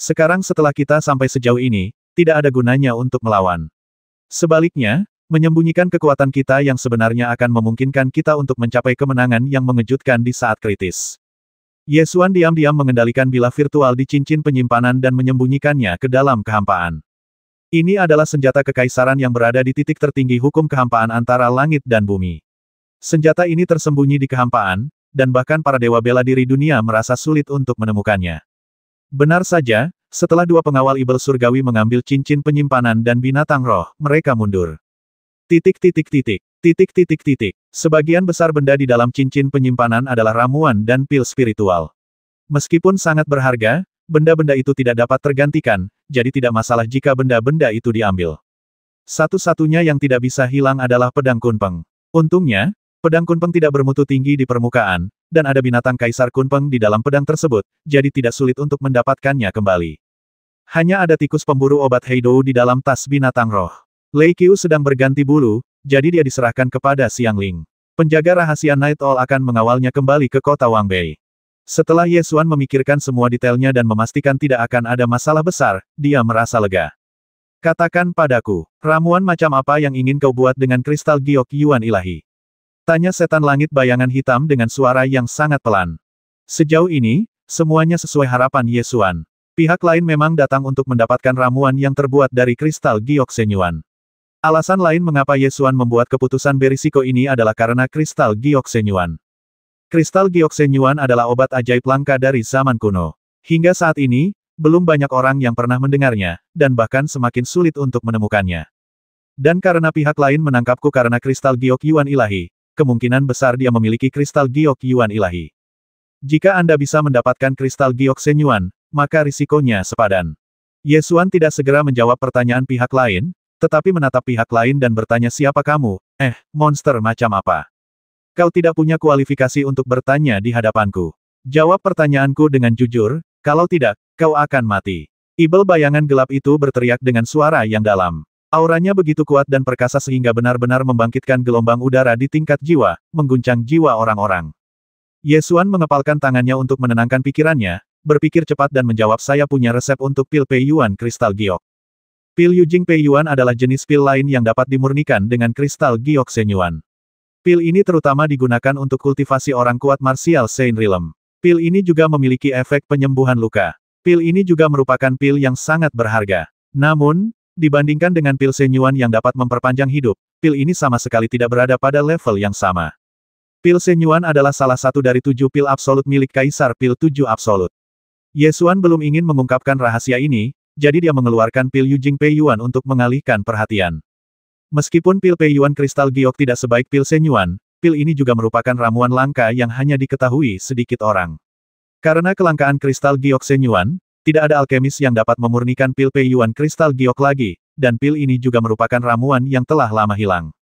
Sekarang setelah kita sampai sejauh ini, tidak ada gunanya untuk melawan. Sebaliknya, menyembunyikan kekuatan kita yang sebenarnya akan memungkinkan kita untuk mencapai kemenangan yang mengejutkan di saat kritis. Ye Xuan diam-diam mengendalikan bilah virtual di cincin penyimpanan dan menyembunyikannya ke dalam kehampaan. Ini adalah senjata kekaisaran yang berada di titik tertinggi hukum kehampaan antara langit dan bumi. Senjata ini tersembunyi di kehampaan, dan bahkan para dewa bela diri dunia merasa sulit untuk menemukannya. Benar saja, setelah 2 pengawal Ibel Surgawi mengambil cincin penyimpanan dan binatang roh, mereka mundur. Sebagian besar benda di dalam cincin penyimpanan adalah ramuan dan pil spiritual. Meskipun sangat berharga, benda-benda itu tidak dapat tergantikan, jadi tidak masalah jika benda-benda itu diambil. Satu-satunya yang tidak bisa hilang adalah pedang Kunpeng. Untungnya, pedang Kunpeng tidak bermutu tinggi di permukaan, dan ada binatang kaisar Kunpeng di dalam pedang tersebut, jadi tidak sulit untuk mendapatkannya kembali. Hanya ada tikus pemburu obat Heidou di dalam tas binatang roh. Lei Qiu sedang berganti bulu, jadi dia diserahkan kepada Xiang Ling. Penjaga rahasia Night Owl akan mengawalnya kembali ke kota Wangbei. Setelah Ye Xuan memikirkan semua detailnya dan memastikan tidak akan ada masalah besar, dia merasa lega. Katakan padaku, ramuan macam apa yang ingin kau buat dengan kristal giok Yuan ilahi? Tanya setan langit bayangan hitam dengan suara yang sangat pelan. Sejauh ini, semuanya sesuai harapan Ye Xuan. Pihak lain memang datang untuk mendapatkan ramuan yang terbuat dari kristal giok Shenyuan. Alasan lain mengapa Ye Xuan membuat keputusan berisiko ini adalah karena kristal giok Shenyuan. Kristal giok Shenyuan adalah obat ajaib langka dari zaman kuno. Hingga saat ini, belum banyak orang yang pernah mendengarnya, dan bahkan semakin sulit untuk menemukannya. Dan karena pihak lain menangkapku karena kristal giok Yuan ilahi, kemungkinan besar dia memiliki kristal giok Yuan ilahi. Jika Anda bisa mendapatkan kristal giok Shenyuan, maka risikonya sepadan. Ye Xuan tidak segera menjawab pertanyaan pihak lain, tetapi menatap pihak lain dan bertanya siapa kamu, monster macam apa? Kau tidak punya kualifikasi untuk bertanya di hadapanku. Jawab pertanyaanku dengan jujur, kalau tidak, kau akan mati. Ibel bayangan gelap itu berteriak dengan suara yang dalam. Auranya begitu kuat dan perkasa sehingga benar-benar membangkitkan gelombang udara di tingkat jiwa, mengguncang jiwa orang-orang. Ye Xuan mengepalkan tangannya untuk menenangkan pikirannya, berpikir cepat dan menjawab saya punya resep untuk pil Pei Yuan kristal giok. Pil Yujing Pei Yuan adalah jenis pil lain yang dapat dimurnikan dengan kristal giok Shenyuan. Pil ini terutama digunakan untuk kultivasi orang kuat martial Saint Realm. Pil ini juga memiliki efek penyembuhan luka. Pil ini juga merupakan pil yang sangat berharga. Namun, dibandingkan dengan pil Shenyuan yang dapat memperpanjang hidup, pil ini sama sekali tidak berada pada level yang sama. Pil Shenyuan adalah salah satu dari 7 pil absolut milik Kaisar Pil 7 Absolut. Ye Xuan belum ingin mengungkapkan rahasia ini, jadi dia mengeluarkan pil Yujing Pei Yuan untuk mengalihkan perhatian. Meskipun pil Pei Yuan kristal giok tidak sebaik pil Shenyuan, pil ini juga merupakan ramuan langka yang hanya diketahui sedikit orang. Karena kelangkaan kristal giok Shenyuan, tidak ada alkemis yang dapat memurnikan pil Pei Yuan kristal giok lagi, dan pil ini juga merupakan ramuan yang telah lama hilang.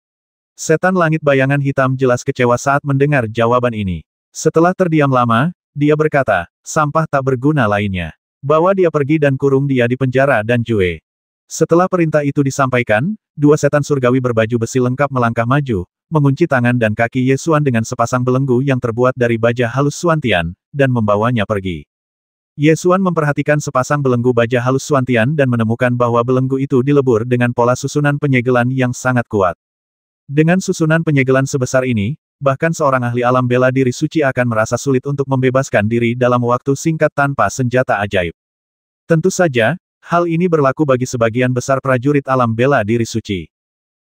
Setan langit bayangan hitam jelas kecewa saat mendengar jawaban ini. Setelah terdiam lama, dia berkata, sampah tak berguna lainnya. Bawa dia pergi dan kurung dia di penjara dan Jue. Setelah perintah itu disampaikan, 2 setan surgawi berbaju besi lengkap melangkah maju, mengunci tangan dan kaki Ye Xuan dengan sepasang belenggu yang terbuat dari baja halus Suantian, dan membawanya pergi. Ye Xuan memperhatikan sepasang belenggu baja halus Suantian dan menemukan bahwa belenggu itu dilebur dengan pola susunan penyegelan yang sangat kuat. Dengan susunan penyegelan sebesar ini, bahkan seorang ahli alam bela diri suci akan merasa sulit untuk membebaskan diri dalam waktu singkat tanpa senjata ajaib. Tentu saja, hal ini berlaku bagi sebagian besar prajurit alam bela diri suci.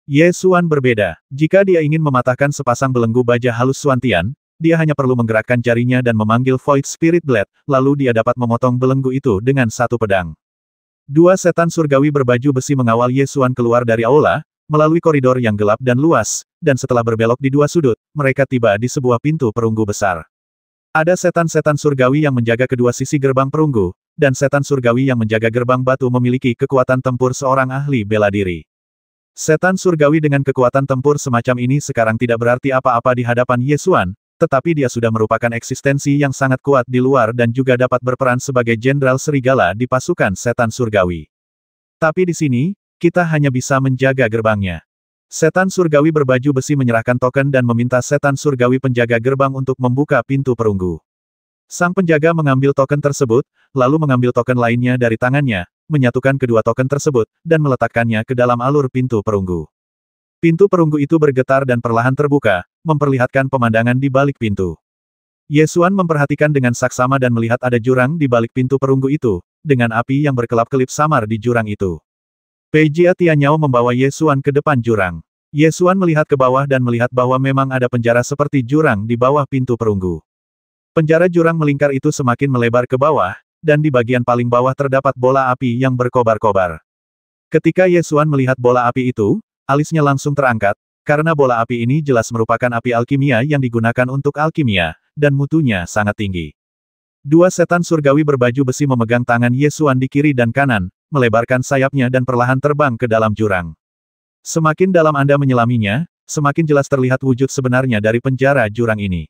Ye Xuan berbeda. Jika dia ingin mematahkan sepasang belenggu baja halus Suantian, dia hanya perlu menggerakkan jarinya dan memanggil Void Spirit Blade, lalu dia dapat memotong belenggu itu dengan satu pedang. Dua setan surgawi berbaju besi mengawal Ye Xuan keluar dari aula, melalui koridor yang gelap dan luas, dan setelah berbelok di dua sudut, mereka tiba di sebuah pintu perunggu besar. Ada setan-setan surgawi yang menjaga kedua sisi gerbang perunggu, dan setan surgawi yang menjaga gerbang batu memiliki kekuatan tempur seorang ahli bela diri. Setan surgawi dengan kekuatan tempur semacam ini sekarang tidak berarti apa-apa di hadapan Ye Xuan, tetapi dia sudah merupakan eksistensi yang sangat kuat di luar dan juga dapat berperan sebagai jenderal serigala di pasukan setan surgawi. Tapi di sini, kita hanya bisa menjaga gerbangnya. Setan surgawi berbaju besi menyerahkan token dan meminta setan surgawi penjaga gerbang untuk membuka pintu perunggu. Sang penjaga mengambil token tersebut, lalu mengambil token lainnya dari tangannya, menyatukan kedua token tersebut, dan meletakkannya ke dalam alur pintu perunggu. Pintu perunggu itu bergetar dan perlahan terbuka, memperlihatkan pemandangan di balik pintu. Ye Xuan memperhatikan dengan saksama dan melihat ada jurang di balik pintu perunggu itu, dengan api yang berkelap-kelip samar di jurang itu. Pei Jia Tianyao membawa Ye Xuan ke depan jurang. Ye Xuan melihat ke bawah dan melihat bahwa memang ada penjara seperti jurang di bawah pintu perunggu. Penjara jurang melingkar itu semakin melebar ke bawah, dan di bagian paling bawah terdapat bola api yang berkobar-kobar. Ketika Ye Xuan melihat bola api itu, alisnya langsung terangkat, karena bola api ini jelas merupakan api alkimia yang digunakan untuk alkimia, dan mutunya sangat tinggi. Dua setan surgawi berbaju besi memegang tangan Ye Xuan di kiri dan kanan, melebarkan sayapnya dan perlahan terbang ke dalam jurang. Semakin dalam Anda menyelaminya, semakin jelas terlihat wujud sebenarnya dari penjara jurang ini.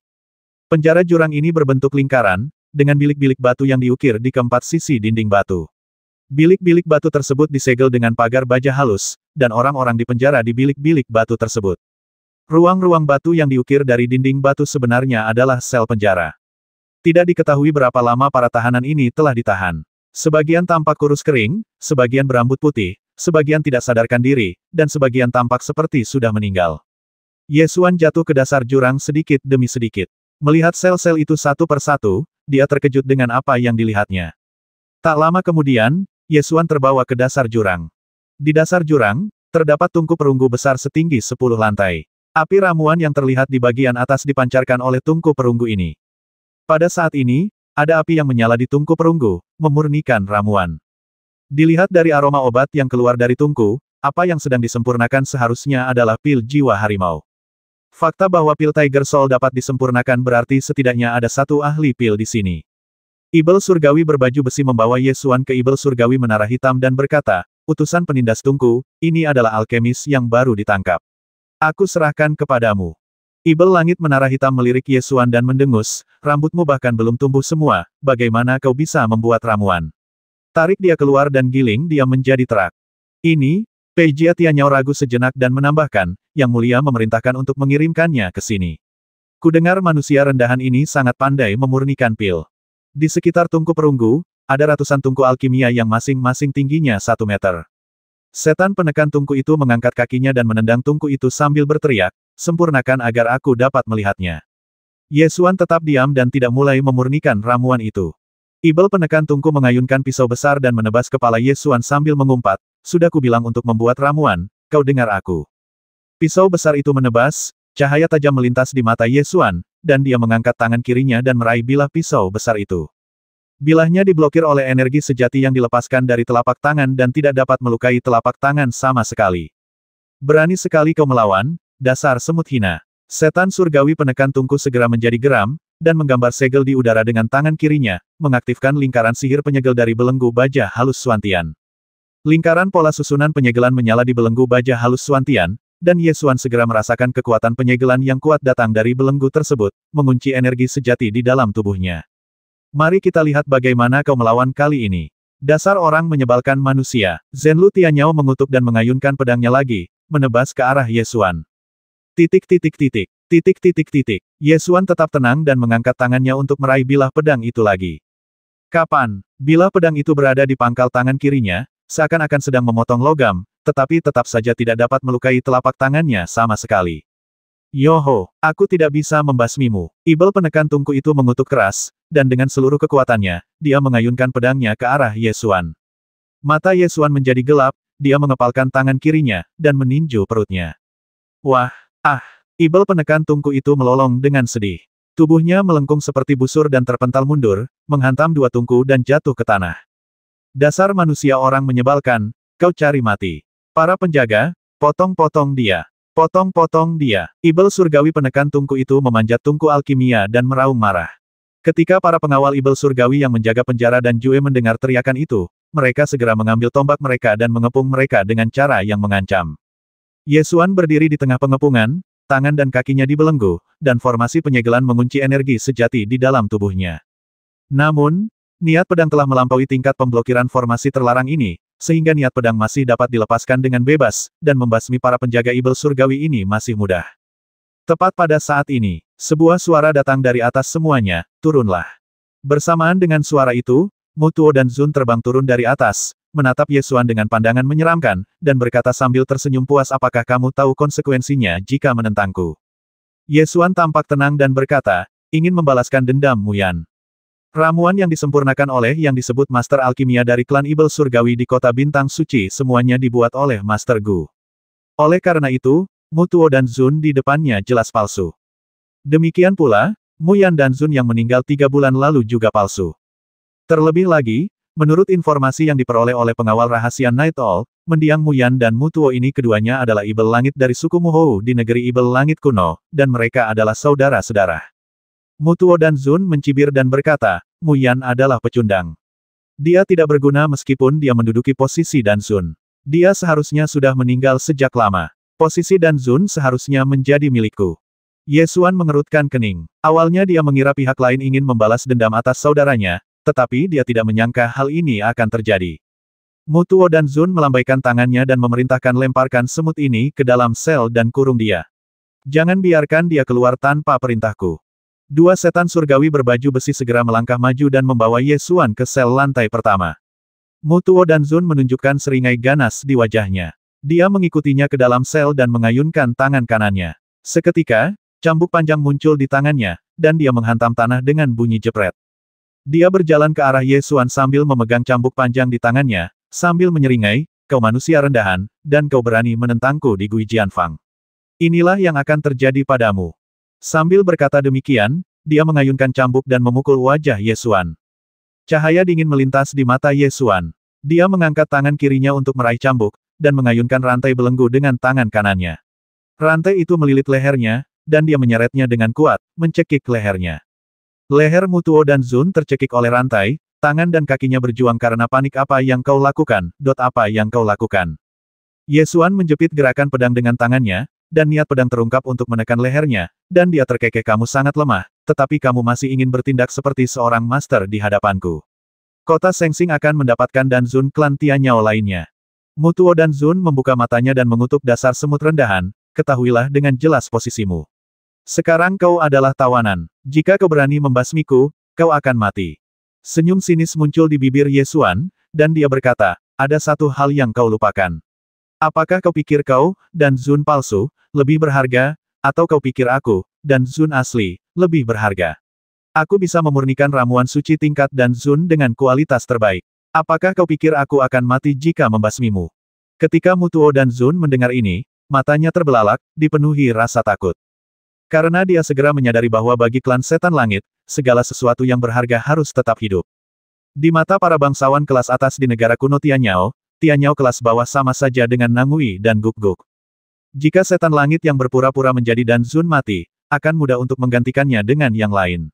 Penjara jurang ini berbentuk lingkaran, dengan bilik-bilik batu yang diukir di keempat sisi dinding batu. Bilik-bilik batu tersebut disegel dengan pagar baja halus, dan orang-orang di penjara di bilik-bilik batu tersebut. Ruang-ruang batu yang diukir dari dinding batu sebenarnya adalah sel penjara. Tidak diketahui berapa lama para tahanan ini telah ditahan. Sebagian tampak kurus kering, sebagian berambut putih, sebagian tidak sadarkan diri, dan sebagian tampak seperti sudah meninggal. Ye Xuan jatuh ke dasar jurang sedikit demi sedikit. Melihat sel-sel itu satu persatu, dia terkejut dengan apa yang dilihatnya. Tak lama kemudian, Ye Xuan terbawa ke dasar jurang. Di dasar jurang, terdapat tungku perunggu besar setinggi 10 lantai. Api ramuan yang terlihat di bagian atas dipancarkan oleh tungku perunggu ini. Pada saat ini, ada api yang menyala di tungku perunggu, memurnikan ramuan. Dilihat dari aroma obat yang keluar dari tungku, apa yang sedang disempurnakan seharusnya adalah pil jiwa harimau. Fakta bahwa pil Tiger Soul dapat disempurnakan berarti setidaknya ada satu ahli pil di sini. Ibel surgawi berbaju besi membawa Ye Xuan ke Ibel surgawi menara hitam dan berkata, "Utusan penindas tungku, ini adalah alkemis yang baru ditangkap. Aku serahkan kepadamu." Ibel langit menara hitam melirik Ye Xuan dan mendengus, "Rambutmu bahkan belum tumbuh semua, bagaimana kau bisa membuat ramuan?" Tarik dia keluar dan giling dia menjadi terak. Ini, Pei Jia Tianyao ragu sejenak dan menambahkan, Yang Mulia memerintahkan untuk mengirimkannya ke sini. Kudengar manusia rendahan ini sangat pandai memurnikan pil. Di sekitar tungku perunggu, ada ratusan tungku alkimia yang masing-masing tingginya 1 meter. Setan penekan tungku itu mengangkat kakinya dan menendang tungku itu sambil berteriak, "Sempurnakan agar aku dapat melihatnya." Ye Xuan tetap diam dan tidak mulai memurnikan ramuan itu. Ibel penekan tungku mengayunkan pisau besar dan menebas kepala Ye Xuan sambil mengumpat, "Sudah kubilang untuk membuat ramuan, kau dengar aku." Pisau besar itu menebas, cahaya tajam melintas di mata Ye Xuan, dan dia mengangkat tangan kirinya dan meraih bilah pisau besar itu. Bilahnya diblokir oleh energi sejati yang dilepaskan dari telapak tangan dan tidak dapat melukai telapak tangan sama sekali. "Berani sekali kau melawan, dasar semut hina." Setan surgawi penekan tungku segera menjadi geram, dan menggambar segel di udara dengan tangan kirinya, mengaktifkan lingkaran sihir penyegel dari belenggu baja halus Suantian. Lingkaran pola susunan penyegelan menyala di belenggu baja halus Suantian, dan Ye Xuan segera merasakan kekuatan penyegelan yang kuat datang dari belenggu tersebut, mengunci energi sejati di dalam tubuhnya. "Mari kita lihat bagaimana kau melawan kali ini. Dasar orang menyebalkan manusia." Zhenlu Tianyao mengutuk dan mengayunkan pedangnya lagi, menebas ke arah Ye Xuan. Titik. Ye Xuan tetap tenang dan mengangkat tangannya untuk meraih bilah pedang itu lagi. Kapan? Bilah pedang itu berada di pangkal tangan kirinya, seakan-akan sedang memotong logam, tetapi tetap saja tidak dapat melukai telapak tangannya sama sekali. Yoho, aku tidak bisa membasmimu. Ibel penekan tungku itu mengutuk keras, dan dengan seluruh kekuatannya, dia mengayunkan pedangnya ke arah Ye Xuan. Mata Ye Xuan menjadi gelap, dia mengepalkan tangan kirinya, dan meninju perutnya. Wah, Ibel penekan tungku itu melolong dengan sedih. Tubuhnya melengkung seperti busur dan terpental mundur, menghantam dua tungku dan jatuh ke tanah. Dasar manusia orang menyebalkan, kau cari mati. Para penjaga, potong-potong dia. Potong-potong dia. Ibel surgawi penekan tungku itu memanjat tungku alkimia dan meraung marah. Ketika para pengawal Ibel surgawi yang menjaga penjara dan Jue mendengar teriakan itu, mereka segera mengambil tombak mereka dan mengepung mereka dengan cara yang mengancam. Ye Xuan berdiri di tengah pengepungan, tangan dan kakinya dibelenggu, dan formasi penyegelan mengunci energi sejati di dalam tubuhnya. Namun, niat pedang telah melampaui tingkat pemblokiran formasi terlarang ini, sehingga niat pedang masih dapat dilepaskan dengan bebas, dan membasmi para penjaga Ibel surgawi ini masih mudah. Tepat pada saat ini, sebuah suara datang dari atas semuanya, turunlah. Bersamaan dengan suara itu, Mutuo dan Zun terbang turun dari atas, menatap Ye Xuan dengan pandangan menyeramkan, dan berkata sambil tersenyum puas, apakah kamu tahu konsekuensinya jika menentangku? Ye Xuan tampak tenang dan berkata, ingin membalaskan dendam Muyan. Ramuan yang disempurnakan oleh yang disebut Master Alkimia dari klan Ibel Surgawi di Kota Bintang Suci semuanya dibuat oleh Master Gu. Oleh karena itu, Mutuo dan Zun di depannya jelas palsu. Demikian pula, Muyan dan Zun yang meninggal 3 bulan lalu juga palsu. Terlebih lagi, menurut informasi yang diperoleh oleh pengawal rahasia Night Owl, mendiang Muyan dan Mutuo ini keduanya adalah Ibel Langit dari suku Muhou di negeri Ibel Langit kuno, dan mereka adalah saudara-saudara. Mutuo dan Zun mencibir dan berkata, Muyan adalah pecundang. Dia tidak berguna meskipun dia menduduki posisi Dan Zun. Dia seharusnya sudah meninggal sejak lama. Posisi Dan Zun seharusnya menjadi milikku. Ye Xuan mengerutkan kening. Awalnya dia mengira pihak lain ingin membalas dendam atas saudaranya, tetapi dia tidak menyangka hal ini akan terjadi. Mutuo dan Zun melambaikan tangannya dan memerintahkan lemparkan semut ini ke dalam sel dan kurung dia. Jangan biarkan dia keluar tanpa perintahku. Dua setan surgawi berbaju besi segera melangkah maju dan membawa Ye Xuan ke sel lantai pertama. Mutuo dan Zun menunjukkan seringai ganas di wajahnya. Dia mengikutinya ke dalam sel dan mengayunkan tangan kanannya. Seketika, cambuk panjang muncul di tangannya, dan dia menghantam tanah dengan bunyi jepret. Dia berjalan ke arah Ye Xuan sambil memegang cambuk panjang di tangannya, sambil menyeringai, kau manusia rendahan, dan kau berani menentangku di Gui Jianfang. Inilah yang akan terjadi padamu. Sambil berkata demikian, dia mengayunkan cambuk dan memukul wajah Ye Xuan. Cahaya dingin melintas di mata Ye Xuan. Dia mengangkat tangan kirinya untuk meraih cambuk, dan mengayunkan rantai belenggu dengan tangan kanannya. Rantai itu melilit lehernya, dan dia menyeretnya dengan kuat, mencekik lehernya. Leher Mutuo dan Zun tercekik oleh rantai, tangan dan kakinya berjuang karena panik. Apa yang kau lakukan, apa yang kau lakukan? Ye Xuan menjepit gerakan pedang dengan tangannya, dan niat pedang terungkap untuk menekan lehernya, dan dia terkekeh, kamu sangat lemah, tetapi kamu masih ingin bertindak seperti seorang master di hadapanku. Kota Sengsing akan mendapatkan Dan Zun klan Tianyao lainnya. Mutuo dan Zun membuka matanya dan mengutuk dasar semut rendahan, ketahuilah dengan jelas posisimu. Sekarang kau adalah tawanan. Jika kau berani membasmiku, kau akan mati. Senyum sinis muncul di bibir Ye Xuan, dan dia berkata, ada satu hal yang kau lupakan. Apakah kau pikir kau, Dan Zun palsu, lebih berharga, atau kau pikir aku, Dan Zun asli, lebih berharga? Aku bisa memurnikan ramuan suci tingkat Dan Zun dengan kualitas terbaik. Apakah kau pikir aku akan mati jika membasmimu? Ketika Mutuo dan Zun mendengar ini, matanya terbelalak, dipenuhi rasa takut. Karena dia segera menyadari bahwa bagi klan setan langit, segala sesuatu yang berharga harus tetap hidup. Di mata para bangsawan kelas atas di negara kuno Tianyao, Tianyao kelas bawah sama saja dengan Nangui dan Guk-Guk. Jika setan langit yang berpura-pura menjadi Dan Zun mati, akan mudah untuk menggantikannya dengan yang lain.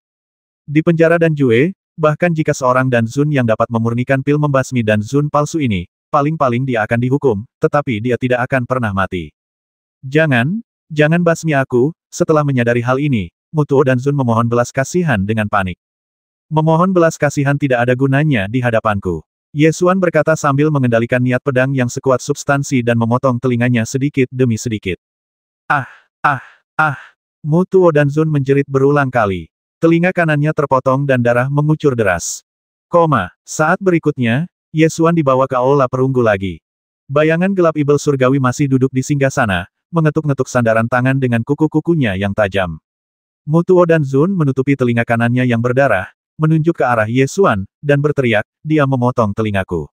Di penjara Dan Jue, bahkan jika seorang Dan Zun yang dapat memurnikan pil membasmi Dan Zun palsu ini, paling-paling dia akan dihukum, tetapi dia tidak akan pernah mati. Jangan basmi aku. Setelah menyadari hal ini, Mutuo dan Zun memohon belas kasihan dengan panik. Memohon belas kasihan tidak ada gunanya di hadapanku. Ye Xuan berkata sambil mengendalikan niat pedang yang sekuat substansi dan memotong telinganya sedikit demi sedikit. Mutuo dan Zun menjerit berulang kali. Telinga kanannya terpotong dan darah mengucur deras. Saat berikutnya, Ye Xuan dibawa ke aula perunggu lagi. Bayangan gelap Ibel surgawi masih duduk di singgasana, mengetuk-ngetuk sandaran tangan dengan kuku-kukunya yang tajam. Mutuo dan Zun menutupi telinga kanannya yang berdarah, menunjuk ke arah Ye Xuan, dan berteriak, dia memotong telingaku.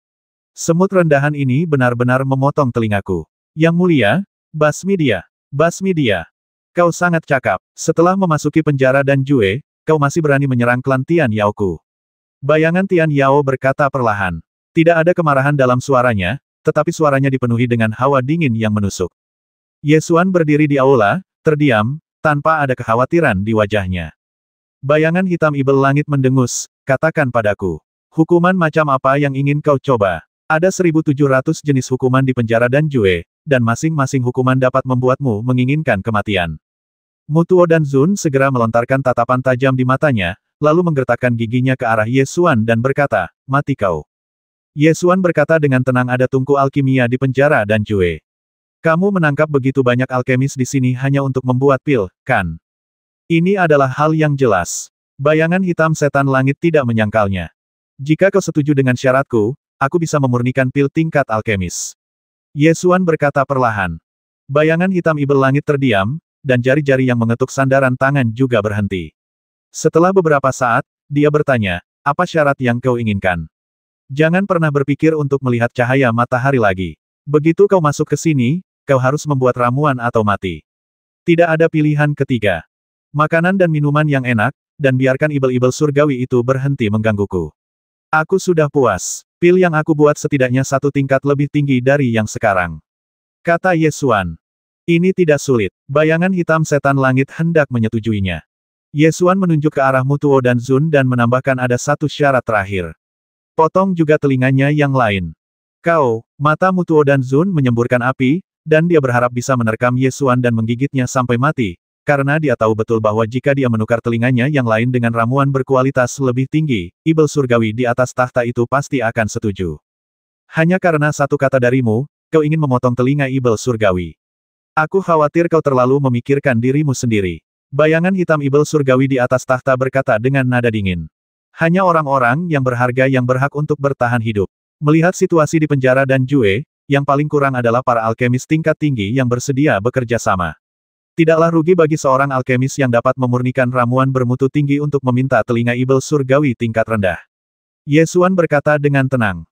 Semut rendahan ini benar-benar memotong telingaku. Yang mulia, basmi dia. Basmi dia. Kau sangat cakap. Setelah memasuki penjara dan Jue, kau masih berani menyerang klan Tian Yaoku. Bayangan Tian Yao berkata perlahan. Tidak ada kemarahan dalam suaranya, tetapi suaranya dipenuhi dengan hawa dingin yang menusuk. Ye Xuan berdiri di aula, terdiam, tanpa ada kekhawatiran di wajahnya. Bayangan hitam ibel langit mendengus, katakan padaku. Hukuman macam apa yang ingin kau coba? Ada 1.700 jenis hukuman di penjara dan Jue, dan masing-masing hukuman dapat membuatmu menginginkan kematian. Mutuo dan Zun segera melontarkan tatapan tajam di matanya, lalu menggertakkan giginya ke arah Ye Xuan dan berkata, mati kau. Ye Xuan berkata dengan tenang, ada tungku alkimia di penjara dan Jue. Kamu menangkap begitu banyak alkemis di sini hanya untuk membuat pil, kan? Ini adalah hal yang jelas. Bayangan hitam setan langit tidak menyangkalnya. Jika kau setuju dengan syaratku, aku bisa memurnikan pil tingkat alkemis. Ye Xuan berkata perlahan. Bayangan hitam ibel langit terdiam, dan jari-jari yang mengetuk sandaran tangan juga berhenti. Setelah beberapa saat, dia bertanya, apa syarat yang kau inginkan? Jangan pernah berpikir untuk melihat cahaya matahari lagi. Begitu kau masuk ke sini, kau harus membuat ramuan atau mati. Tidak ada pilihan ketiga. Makanan dan minuman yang enak, dan biarkan ibel-ibel surgawi itu berhenti menggangguku. Aku sudah puas. Pil yang aku buat setidaknya satu tingkat lebih tinggi dari yang sekarang. Kata Ye Xuan. Ini tidak sulit. Bayangan hitam setan langit hendak menyetujuinya. Ye Xuan menunjuk ke arah Mutuo dan Zun dan menambahkan ada satu syarat terakhir. Potong juga telinganya yang lain. Kau, mata Mutuo dan Zun menyemburkan api, dan dia berharap bisa menerkam Ye Xuan dan menggigitnya sampai mati, karena dia tahu betul bahwa jika dia menukar telinganya yang lain dengan ramuan berkualitas lebih tinggi, ibel surgawi di atas tahta itu pasti akan setuju. Hanya karena satu kata darimu, kau ingin memotong telinga ibel surgawi. Aku khawatir kau terlalu memikirkan dirimu sendiri. Bayangan hitam ibel surgawi di atas tahta berkata dengan nada dingin. Hanya orang-orang yang berharga yang berhak untuk bertahan hidup. Melihat situasi di penjara dan Jue, yang paling kurang adalah para alkemis tingkat tinggi yang bersedia bekerja sama. Tidaklah rugi bagi seorang alkemis yang dapat memurnikan ramuan bermutu tinggi untuk meminta telinga ibel surgawi tingkat rendah. Ye Xuan berkata dengan tenang.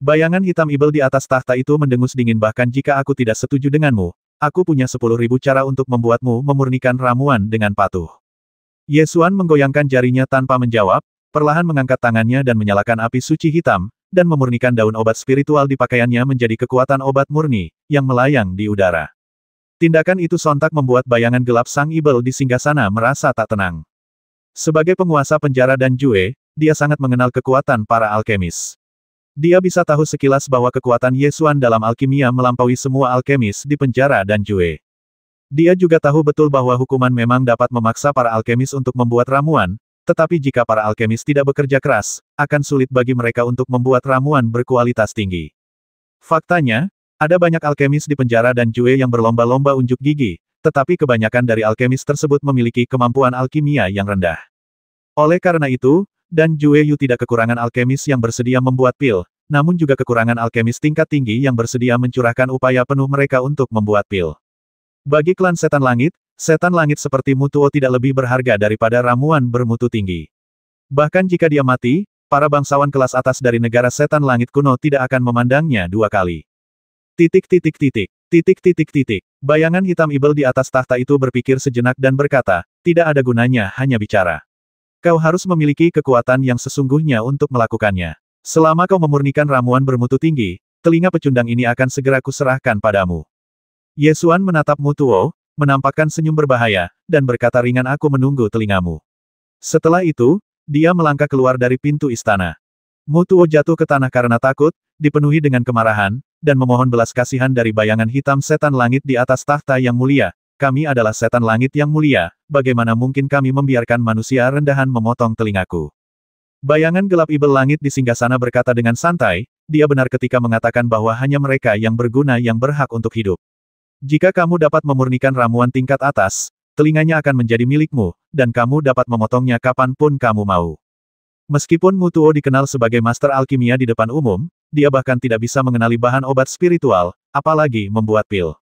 Bayangan hitam ibel di atas tahta itu mendengus dingin, bahkan jika aku tidak setuju denganmu, aku punya 10.000 cara untuk membuatmu memurnikan ramuan dengan patuh. Ye Xuan menggoyangkan jarinya tanpa menjawab, perlahan mengangkat tangannya dan menyalakan api suci hitam, dan memurnikan daun obat spiritual di pakaiannya menjadi kekuatan obat murni, yang melayang di udara. Tindakan itu sontak membuat bayangan gelap sang ibel di singgasana merasa tak tenang. Sebagai penguasa penjara dan Jue, dia sangat mengenal kekuatan para alkemis. Dia bisa tahu sekilas bahwa kekuatan Ye Xuan dalam alkimia melampaui semua alkemis di penjara dan Jue. Dia juga tahu betul bahwa hukuman memang dapat memaksa para alkemis untuk membuat ramuan, tetapi jika para alkemis tidak bekerja keras, akan sulit bagi mereka untuk membuat ramuan berkualitas tinggi. Faktanya, ada banyak alkemis di penjara dan Jue yang berlomba-lomba unjuk gigi, tetapi kebanyakan dari alkemis tersebut memiliki kemampuan alkimia yang rendah. Oleh karena itu, dan Jue Yu tidak kekurangan alkemis yang bersedia membuat pil, namun juga kekurangan alkemis tingkat tinggi yang bersedia mencurahkan upaya penuh mereka untuk membuat pil. Bagi klan setan langit seperti Mutuo tidak lebih berharga daripada ramuan bermutu tinggi. Bahkan jika dia mati, para bangsawan kelas atas dari negara setan langit kuno tidak akan memandangnya dua kali. Bayangan hitam ibel di atas tahta itu berpikir sejenak dan berkata, tidak ada gunanya hanya bicara. Kau harus memiliki kekuatan yang sesungguhnya untuk melakukannya. Selama kau memurnikan ramuan bermutu tinggi, telinga pecundang ini akan segera kuserahkan padamu. Ye Xuan menatap Mutuo, menampakkan senyum berbahaya, dan berkata ringan, aku menunggu telingamu. Setelah itu, dia melangkah keluar dari pintu istana. Mutuo jatuh ke tanah karena takut, dipenuhi dengan kemarahan, dan memohon belas kasihan dari bayangan hitam setan langit di atas tahta yang mulia. Kami adalah setan langit yang mulia, bagaimana mungkin kami membiarkan manusia rendahan memotong telingaku? Bayangan gelap ibel langit di singgasana berkata dengan santai, dia benar ketika mengatakan bahwa hanya mereka yang berguna yang berhak untuk hidup. Jika kamu dapat memurnikan ramuan tingkat atas, telinganya akan menjadi milikmu, dan kamu dapat memotongnya kapanpun kamu mau. Meskipun Mutuo dikenal sebagai master alkimia di depan umum, dia bahkan tidak bisa mengenali bahan obat spiritual, apalagi membuat pil.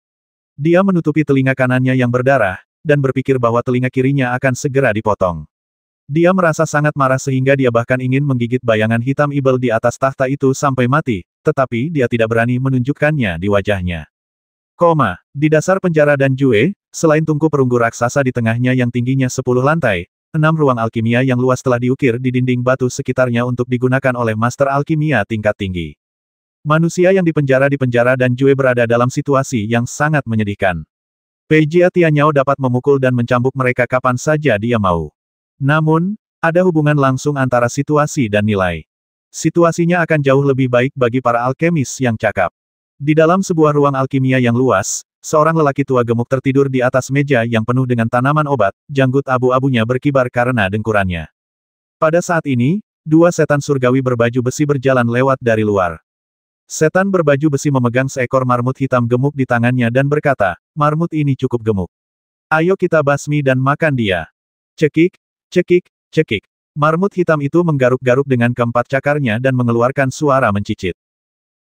Dia menutupi telinga kanannya yang berdarah, dan berpikir bahwa telinga kirinya akan segera dipotong. Dia merasa sangat marah sehingga dia bahkan ingin menggigit bayangan hitam ibel di atas tahta itu sampai mati, tetapi dia tidak berani menunjukkannya di wajahnya. Di dasar penjara Danjue, selain tungku perunggu raksasa di tengahnya yang tingginya 10 lantai, 6 ruang alkimia yang luas telah diukir di dinding batu sekitarnya untuk digunakan oleh master alkimia tingkat tinggi. Manusia yang dipenjara di penjara Danjue berada dalam situasi yang sangat menyedihkan. Peijia Tianyao dapat memukul dan mencambuk mereka kapan saja dia mau. Namun, ada hubungan langsung antara situasi dan nilai. Situasinya akan jauh lebih baik bagi para alkemis yang cakap. Di dalam sebuah ruang alkimia yang luas, seorang lelaki tua gemuk tertidur di atas meja yang penuh dengan tanaman obat, janggut abu-abunya berkibar karena dengkurannya. Pada saat ini, 2 setan surgawi berbaju besi berjalan lewat dari luar. Setan berbaju besi memegang seekor marmut hitam gemuk di tangannya dan berkata, "Marmut ini cukup gemuk. Ayo kita basmi dan makan dia." Cekik, cekik, cekik. Marmut hitam itu menggaruk-garuk dengan keempat cakarnya dan mengeluarkan suara mencicit.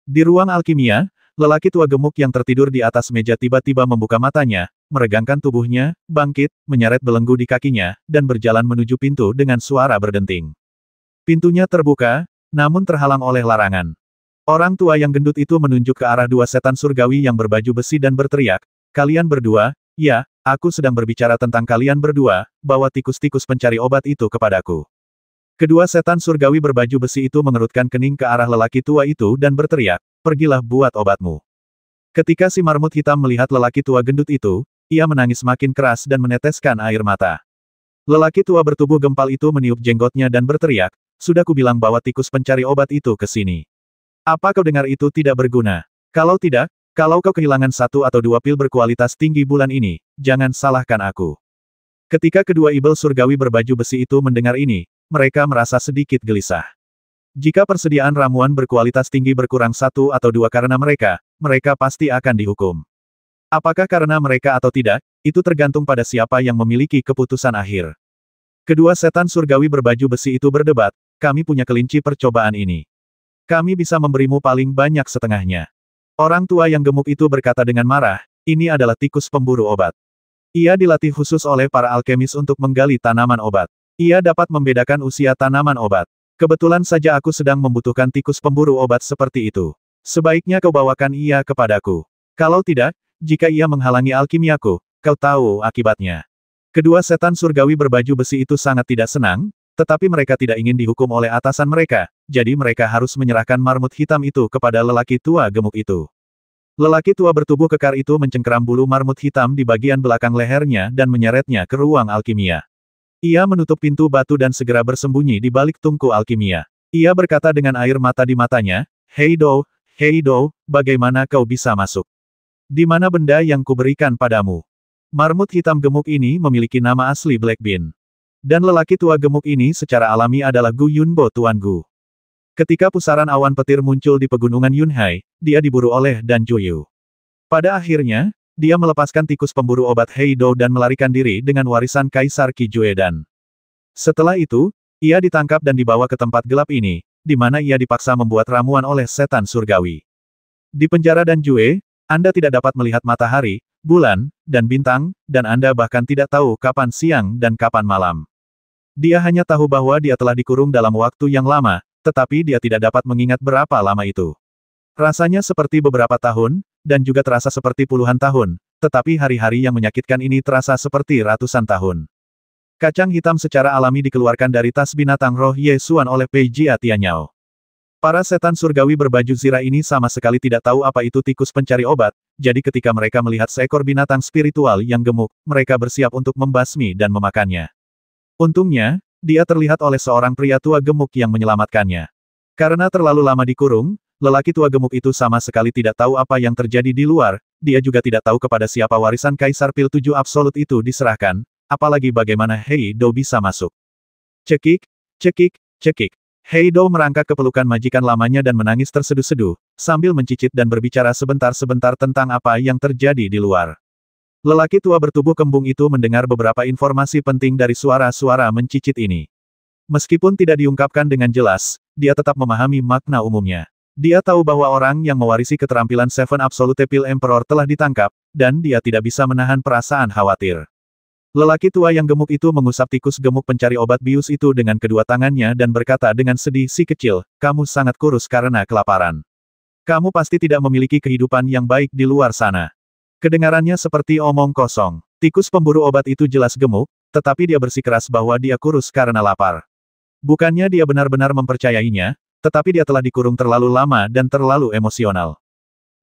Di ruang alkimia, lelaki tua gemuk yang tertidur di atas meja tiba-tiba membuka matanya, meregangkan tubuhnya, bangkit, menyeret belenggu di kakinya, dan berjalan menuju pintu dengan suara berdenting. Pintunya terbuka, namun terhalang oleh larangan. Orang tua yang gendut itu menunjuk ke arah 2 setan surgawi yang berbaju besi dan berteriak, "Kalian berdua, ya, aku sedang berbicara tentang kalian berdua, bawa tikus-tikus pencari obat itu kepadaku." Kedua setan surgawi berbaju besi itu mengerutkan kening ke arah lelaki tua itu dan berteriak, "Pergilah buat obatmu." Ketika si marmut hitam melihat lelaki tua gendut itu, ia menangis makin keras dan meneteskan air mata. Lelaki tua bertubuh gempal itu meniup jenggotnya dan berteriak, "Sudah kubilang bawa tikus pencari obat itu ke sini. Apa kau dengar itu tidak berguna? Kalau tidak, kalau kau kehilangan 1 atau 2 pil berkualitas tinggi bulan ini, jangan salahkan aku." Ketika kedua ibel surgawi berbaju besi itu mendengar ini, mereka merasa sedikit gelisah. Jika persediaan ramuan berkualitas tinggi berkurang 1 atau 2 karena mereka pasti akan dihukum. Apakah karena mereka atau tidak, itu tergantung pada siapa yang memiliki keputusan akhir. Kedua setan surgawi berbaju besi itu berdebat, "Kami punya kelinci percobaan ini. Kami bisa memberimu paling banyak setengahnya." Orang tua yang gemuk itu berkata dengan marah, "Ini adalah tikus pemburu obat. Ia dilatih khusus oleh para alkemis untuk menggali tanaman obat. Ia dapat membedakan usia tanaman obat. Kebetulan saja aku sedang membutuhkan tikus pemburu obat seperti itu. Sebaiknya kau bawakan ia kepadaku. Kalau tidak, jika ia menghalangi alkimiaku, kau tahu akibatnya." Kedua setan surgawi berbaju besi itu sangat tidak senang, tetapi mereka tidak ingin dihukum oleh atasan mereka, jadi mereka harus menyerahkan marmut hitam itu kepada lelaki tua gemuk itu. Lelaki tua bertubuh kekar itu mencengkeram bulu marmut hitam di bagian belakang lehernya dan menyeretnya ke ruang alkimia. Ia menutup pintu batu dan segera bersembunyi di balik tungku alkimia. Ia berkata dengan air mata di matanya, hei Do, bagaimana kau bisa masuk? Di mana benda yang kuberikan padamu?" Marmut hitam gemuk ini memiliki nama asli Black Bean. Dan lelaki tua gemuk ini secara alami adalah Gu Yunbo Tuan Gu. Ketika pusaran awan petir muncul di pegunungan Yunhai, dia diburu oleh Dan Juyu. Pada akhirnya, dia melepaskan tikus pemburu obat Heido dan melarikan diri dengan warisan Kaisar Qi Juedan. Setelah itu, ia ditangkap dan dibawa ke tempat gelap ini, di mana ia dipaksa membuat ramuan oleh setan surgawi. Di penjara Dan Jue, Anda tidak dapat melihat matahari, bulan, dan bintang, dan Anda bahkan tidak tahu kapan siang dan kapan malam. Dia hanya tahu bahwa dia telah dikurung dalam waktu yang lama, tetapi dia tidak dapat mengingat berapa lama itu. Rasanya seperti beberapa tahun, dan juga terasa seperti puluhan tahun, tetapi hari-hari yang menyakitkan ini terasa seperti ratusan tahun. Kacang hitam secara alami dikeluarkan dari tas binatang roh Yesuan oleh Peijia Tianyao. Para setan surgawi berbaju zirah ini sama sekali tidak tahu apa itu tikus pencari obat, jadi ketika mereka melihat seekor binatang spiritual yang gemuk, mereka bersiap untuk membasmi dan memakannya. Untungnya, dia terlihat oleh seorang pria tua gemuk yang menyelamatkannya. Karena terlalu lama dikurung, lelaki tua gemuk itu sama sekali tidak tahu apa yang terjadi di luar, dia juga tidak tahu kepada siapa warisan Kaisar Pil 7 Absolut itu diserahkan, apalagi bagaimana Heido bisa masuk. Cekik, cekik, cekik. Heido merangkak ke pelukan majikan lamanya dan menangis terseduh-seduh, sambil mencicit dan berbicara sebentar-sebentar tentang apa yang terjadi di luar. Lelaki tua bertubuh kembung itu mendengar beberapa informasi penting dari suara-suara mencicit ini. Meskipun tidak diungkapkan dengan jelas, dia tetap memahami makna umumnya. Dia tahu bahwa orang yang mewarisi keterampilan Seven Absolute Pil Emperor telah ditangkap, dan dia tidak bisa menahan perasaan khawatir. Lelaki tua yang gemuk itu mengusap tikus gemuk pencari obat bius itu dengan kedua tangannya dan berkata dengan sedih, "Si kecil, kamu sangat kurus karena kelaparan. Kamu pasti tidak memiliki kehidupan yang baik di luar sana." Kedengarannya seperti omong kosong. Tikus pemburu obat itu jelas gemuk, tetapi dia bersikeras bahwa dia kurus karena lapar. Bukannya dia benar-benar mempercayainya, tetapi dia telah dikurung terlalu lama dan terlalu emosional.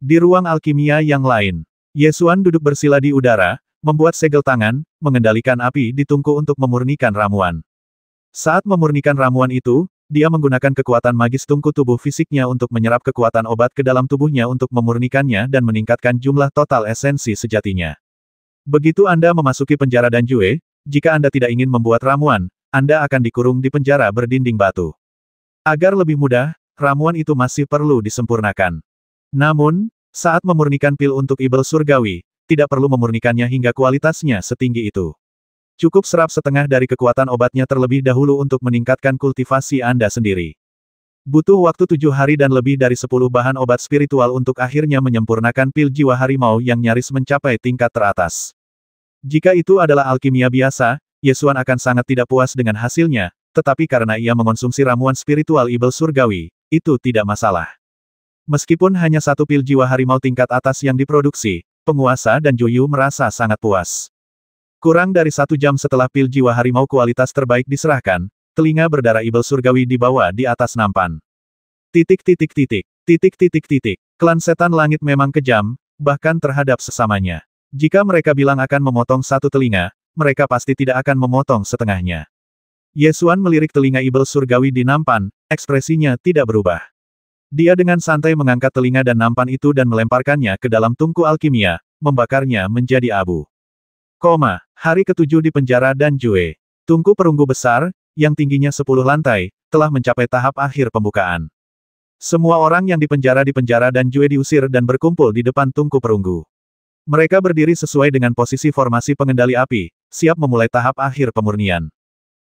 Di ruang alkimia yang lain, Ye Xuan duduk bersila di udara, membuat segel tangan, mengendalikan api di tungku untuk memurnikan ramuan. Saat memurnikan ramuan itu, dia menggunakan kekuatan magis tungku tubuh fisiknya untuk menyerap kekuatan obat ke dalam tubuhnya untuk memurnikannya dan meningkatkan jumlah total esensi sejatinya. Begitu Anda memasuki penjara Danjue, jika Anda tidak ingin membuat ramuan, Anda akan dikurung di penjara berdinding batu. Agar lebih mudah, ramuan itu masih perlu disempurnakan. Namun, saat memurnikan pil untuk ibel surgawi, tidak perlu memurnikannya hingga kualitasnya setinggi itu. Cukup serap setengah dari kekuatan obatnya terlebih dahulu untuk meningkatkan kultivasi Anda sendiri. Butuh waktu 7 hari dan lebih dari 10 bahan obat spiritual untuk akhirnya menyempurnakan pil jiwa harimau yang nyaris mencapai tingkat teratas. Jika itu adalah alkimia biasa, Ye Xuan akan sangat tidak puas dengan hasilnya, tetapi karena ia mengonsumsi ramuan spiritual ibel surgawi, itu tidak masalah. Meskipun hanya satu pil jiwa harimau tingkat atas yang diproduksi, penguasa dan Joyu merasa sangat puas. Kurang dari 1 jam setelah pil jiwa harimau kualitas terbaik diserahkan, telinga berdarah ibel surgawi dibawa di atas nampan. Klan setan langit memang kejam, bahkan terhadap sesamanya. Jika mereka bilang akan memotong satu telinga, mereka pasti tidak akan memotong setengahnya. Ye Xuan melirik telinga ibel surgawi di nampan, ekspresinya tidak berubah. Dia dengan santai mengangkat telinga dan nampan itu dan melemparkannya ke dalam tungku alkimia, membakarnya menjadi abu. Hari ke-7 di penjara Danjue. Tungku perunggu besar, yang tingginya 10 lantai, telah mencapai tahap akhir pembukaan. Semua orang yang di penjara Danjue diusir dan berkumpul di depan tungku perunggu. Mereka berdiri sesuai dengan posisi formasi pengendali api, siap memulai tahap akhir pemurnian.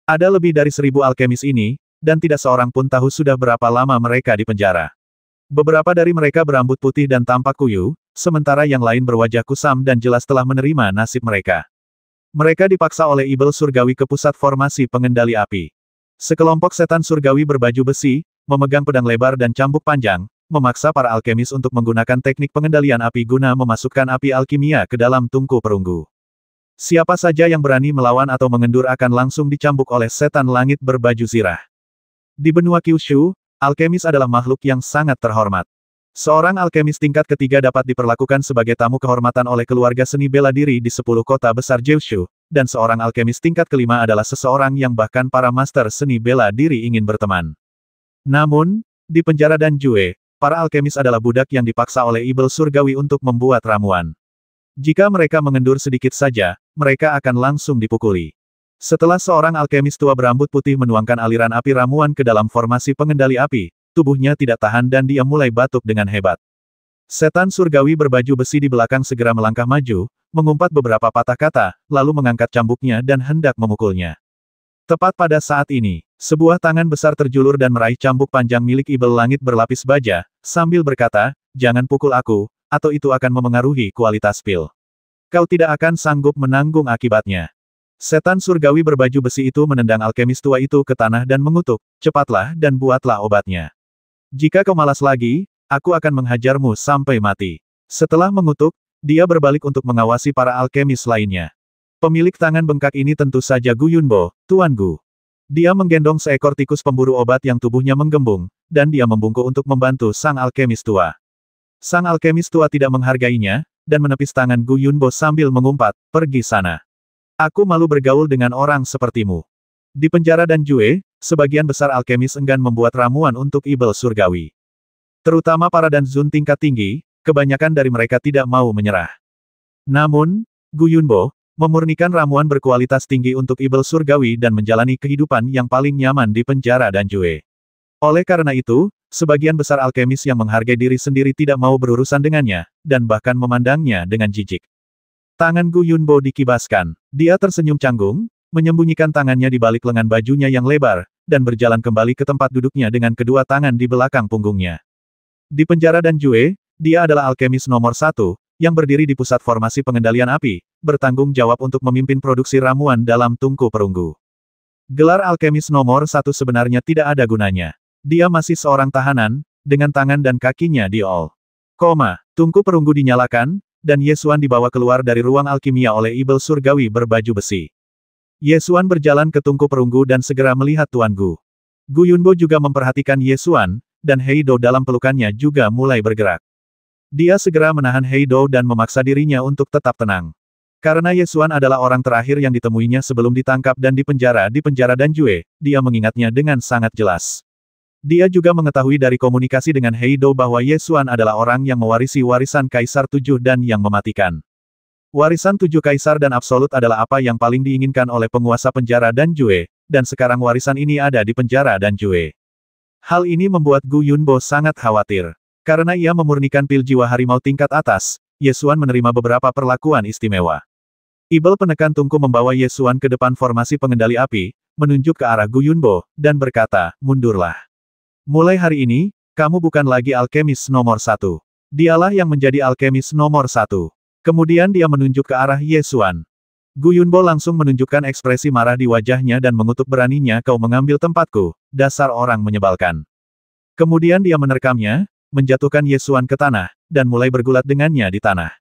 Ada lebih dari 1000 alkemis ini, dan tidak seorang pun tahu sudah berapa lama mereka di penjara. Beberapa dari mereka berambut putih dan tampak kuyu, sementara yang lain berwajah kusam dan jelas telah menerima nasib mereka. Mereka dipaksa oleh ibel surgawi ke pusat formasi pengendali api. Sekelompok setan surgawi berbaju besi, memegang pedang lebar dan cambuk panjang, memaksa para alkemis untuk menggunakan teknik pengendalian api guna memasukkan api alkimia ke dalam tungku perunggu. Siapa saja yang berani melawan atau mengendur akan langsung dicambuk oleh setan langit berbaju zirah. Di benua Kyushu, alkemis adalah makhluk yang sangat terhormat. Seorang alkemis tingkat ketiga dapat diperlakukan sebagai tamu kehormatan oleh keluarga seni bela diri di 10 kota besar Jeushu, dan seorang alkemis tingkat kelima adalah seseorang yang bahkan para master seni bela diri ingin berteman. Namun, di penjara Danjue, para alkemis adalah budak yang dipaksa oleh ibel surgawi untuk membuat ramuan. Jika mereka mengendur sedikit saja, mereka akan langsung dipukuli. Setelah seorang alkemis tua berambut putih menuangkan aliran api ramuan ke dalam formasi pengendali api, tubuhnya tidak tahan dan dia mulai batuk dengan hebat. Setan surgawi berbaju besi di belakang segera melangkah maju, mengumpat beberapa patah kata, lalu mengangkat cambuknya dan hendak memukulnya. Tepat pada saat ini, sebuah tangan besar terjulur dan meraih cambuk panjang milik ibel langit berlapis baja, sambil berkata, "Jangan pukul aku, atau itu akan memengaruhi kualitas pil. Kau tidak akan sanggup menanggung akibatnya." Setan surgawi berbaju besi itu menendang alkemis tua itu ke tanah dan mengutuk, "Cepatlah dan buatlah obatnya. Jika kau malas lagi, aku akan menghajarmu sampai mati." Setelah mengutuk, dia berbalik untuk mengawasi para alkemis lainnya. Pemilik tangan bengkak ini tentu saja Gu Yunbo, Tuan Gu. Dia menggendong seekor tikus pemburu obat yang tubuhnya menggembung, dan dia membungkuk untuk membantu sang alkemis tua. Sang alkemis tua tidak menghargainya, dan menepis tangan Gu Yunbo sambil mengumpat, "Pergi sana. Aku malu bergaul dengan orang sepertimu." Di penjara Danjue, sebagian besar alkemis enggan membuat ramuan untuk ibel surgawi. Terutama para danzun tingkat tinggi, kebanyakan dari mereka tidak mau menyerah. Namun, Gu Yunbo, memurnikan ramuan berkualitas tinggi untuk ibel surgawi dan menjalani kehidupan yang paling nyaman di penjara Danjue. Oleh karena itu, sebagian besar alkemis yang menghargai diri sendiri tidak mau berurusan dengannya, dan bahkan memandangnya dengan jijik. Tangan Gu Yunbo dikibaskan. Dia tersenyum canggung, menyembunyikan tangannya di balik lengan bajunya yang lebar, dan berjalan kembali ke tempat duduknya dengan kedua tangan di belakang punggungnya. Di penjara Danjue, dia adalah alkemis nomor 1, yang berdiri di pusat formasi pengendalian api, bertanggung jawab untuk memimpin produksi ramuan dalam tungku perunggu. Gelar alkemis nomor 1 sebenarnya tidak ada gunanya. Dia masih seorang tahanan, dengan tangan dan kakinya diol. Tungku perunggu dinyalakan, dan Ye Xuan dibawa keluar dari ruang alkimia oleh ibel surgawi berbaju besi. Ye Xuan berjalan ke tungku perunggu dan segera melihat Tuan Gu. Gu Yunbo juga memperhatikan Ye Xuan, dan Hei Dou dalam pelukannya juga mulai bergerak. Dia segera menahan Hei Dou dan memaksa dirinya untuk tetap tenang. Karena Ye Xuan adalah orang terakhir yang ditemuinya sebelum ditangkap dan dipenjara di penjara Danjue, dia mengingatnya dengan sangat jelas. Dia juga mengetahui dari komunikasi dengan Hei Dou bahwa Ye Xuan adalah orang yang mewarisi warisan Kaisar 7 dan yang mematikan. Warisan 7 Kaisar dan Absolut adalah apa yang paling diinginkan oleh penguasa penjara Danjue, dan sekarang warisan ini ada di penjara Danjue. Hal ini membuat Gu Yunbo sangat khawatir. Karena ia memurnikan pil jiwa harimau tingkat atas, Ye Xuan menerima beberapa perlakuan istimewa. Ibel penekan tungku membawa Ye Xuan ke depan formasi pengendali api, menunjuk ke arah Gu Yunbo, dan berkata, "Mundurlah. Mulai hari ini, kamu bukan lagi alkemis nomor 1. Dialah yang menjadi alkemis nomor 1. Kemudian dia menunjuk ke arah Ye Xuan. Gu Yunbo langsung menunjukkan ekspresi marah di wajahnya dan mengutuk, "Beraninya kau mengambil tempatku, dasar orang menyebalkan." Kemudian dia menerkamnya, menjatuhkan Ye Xuan ke tanah, dan mulai bergulat dengannya di tanah.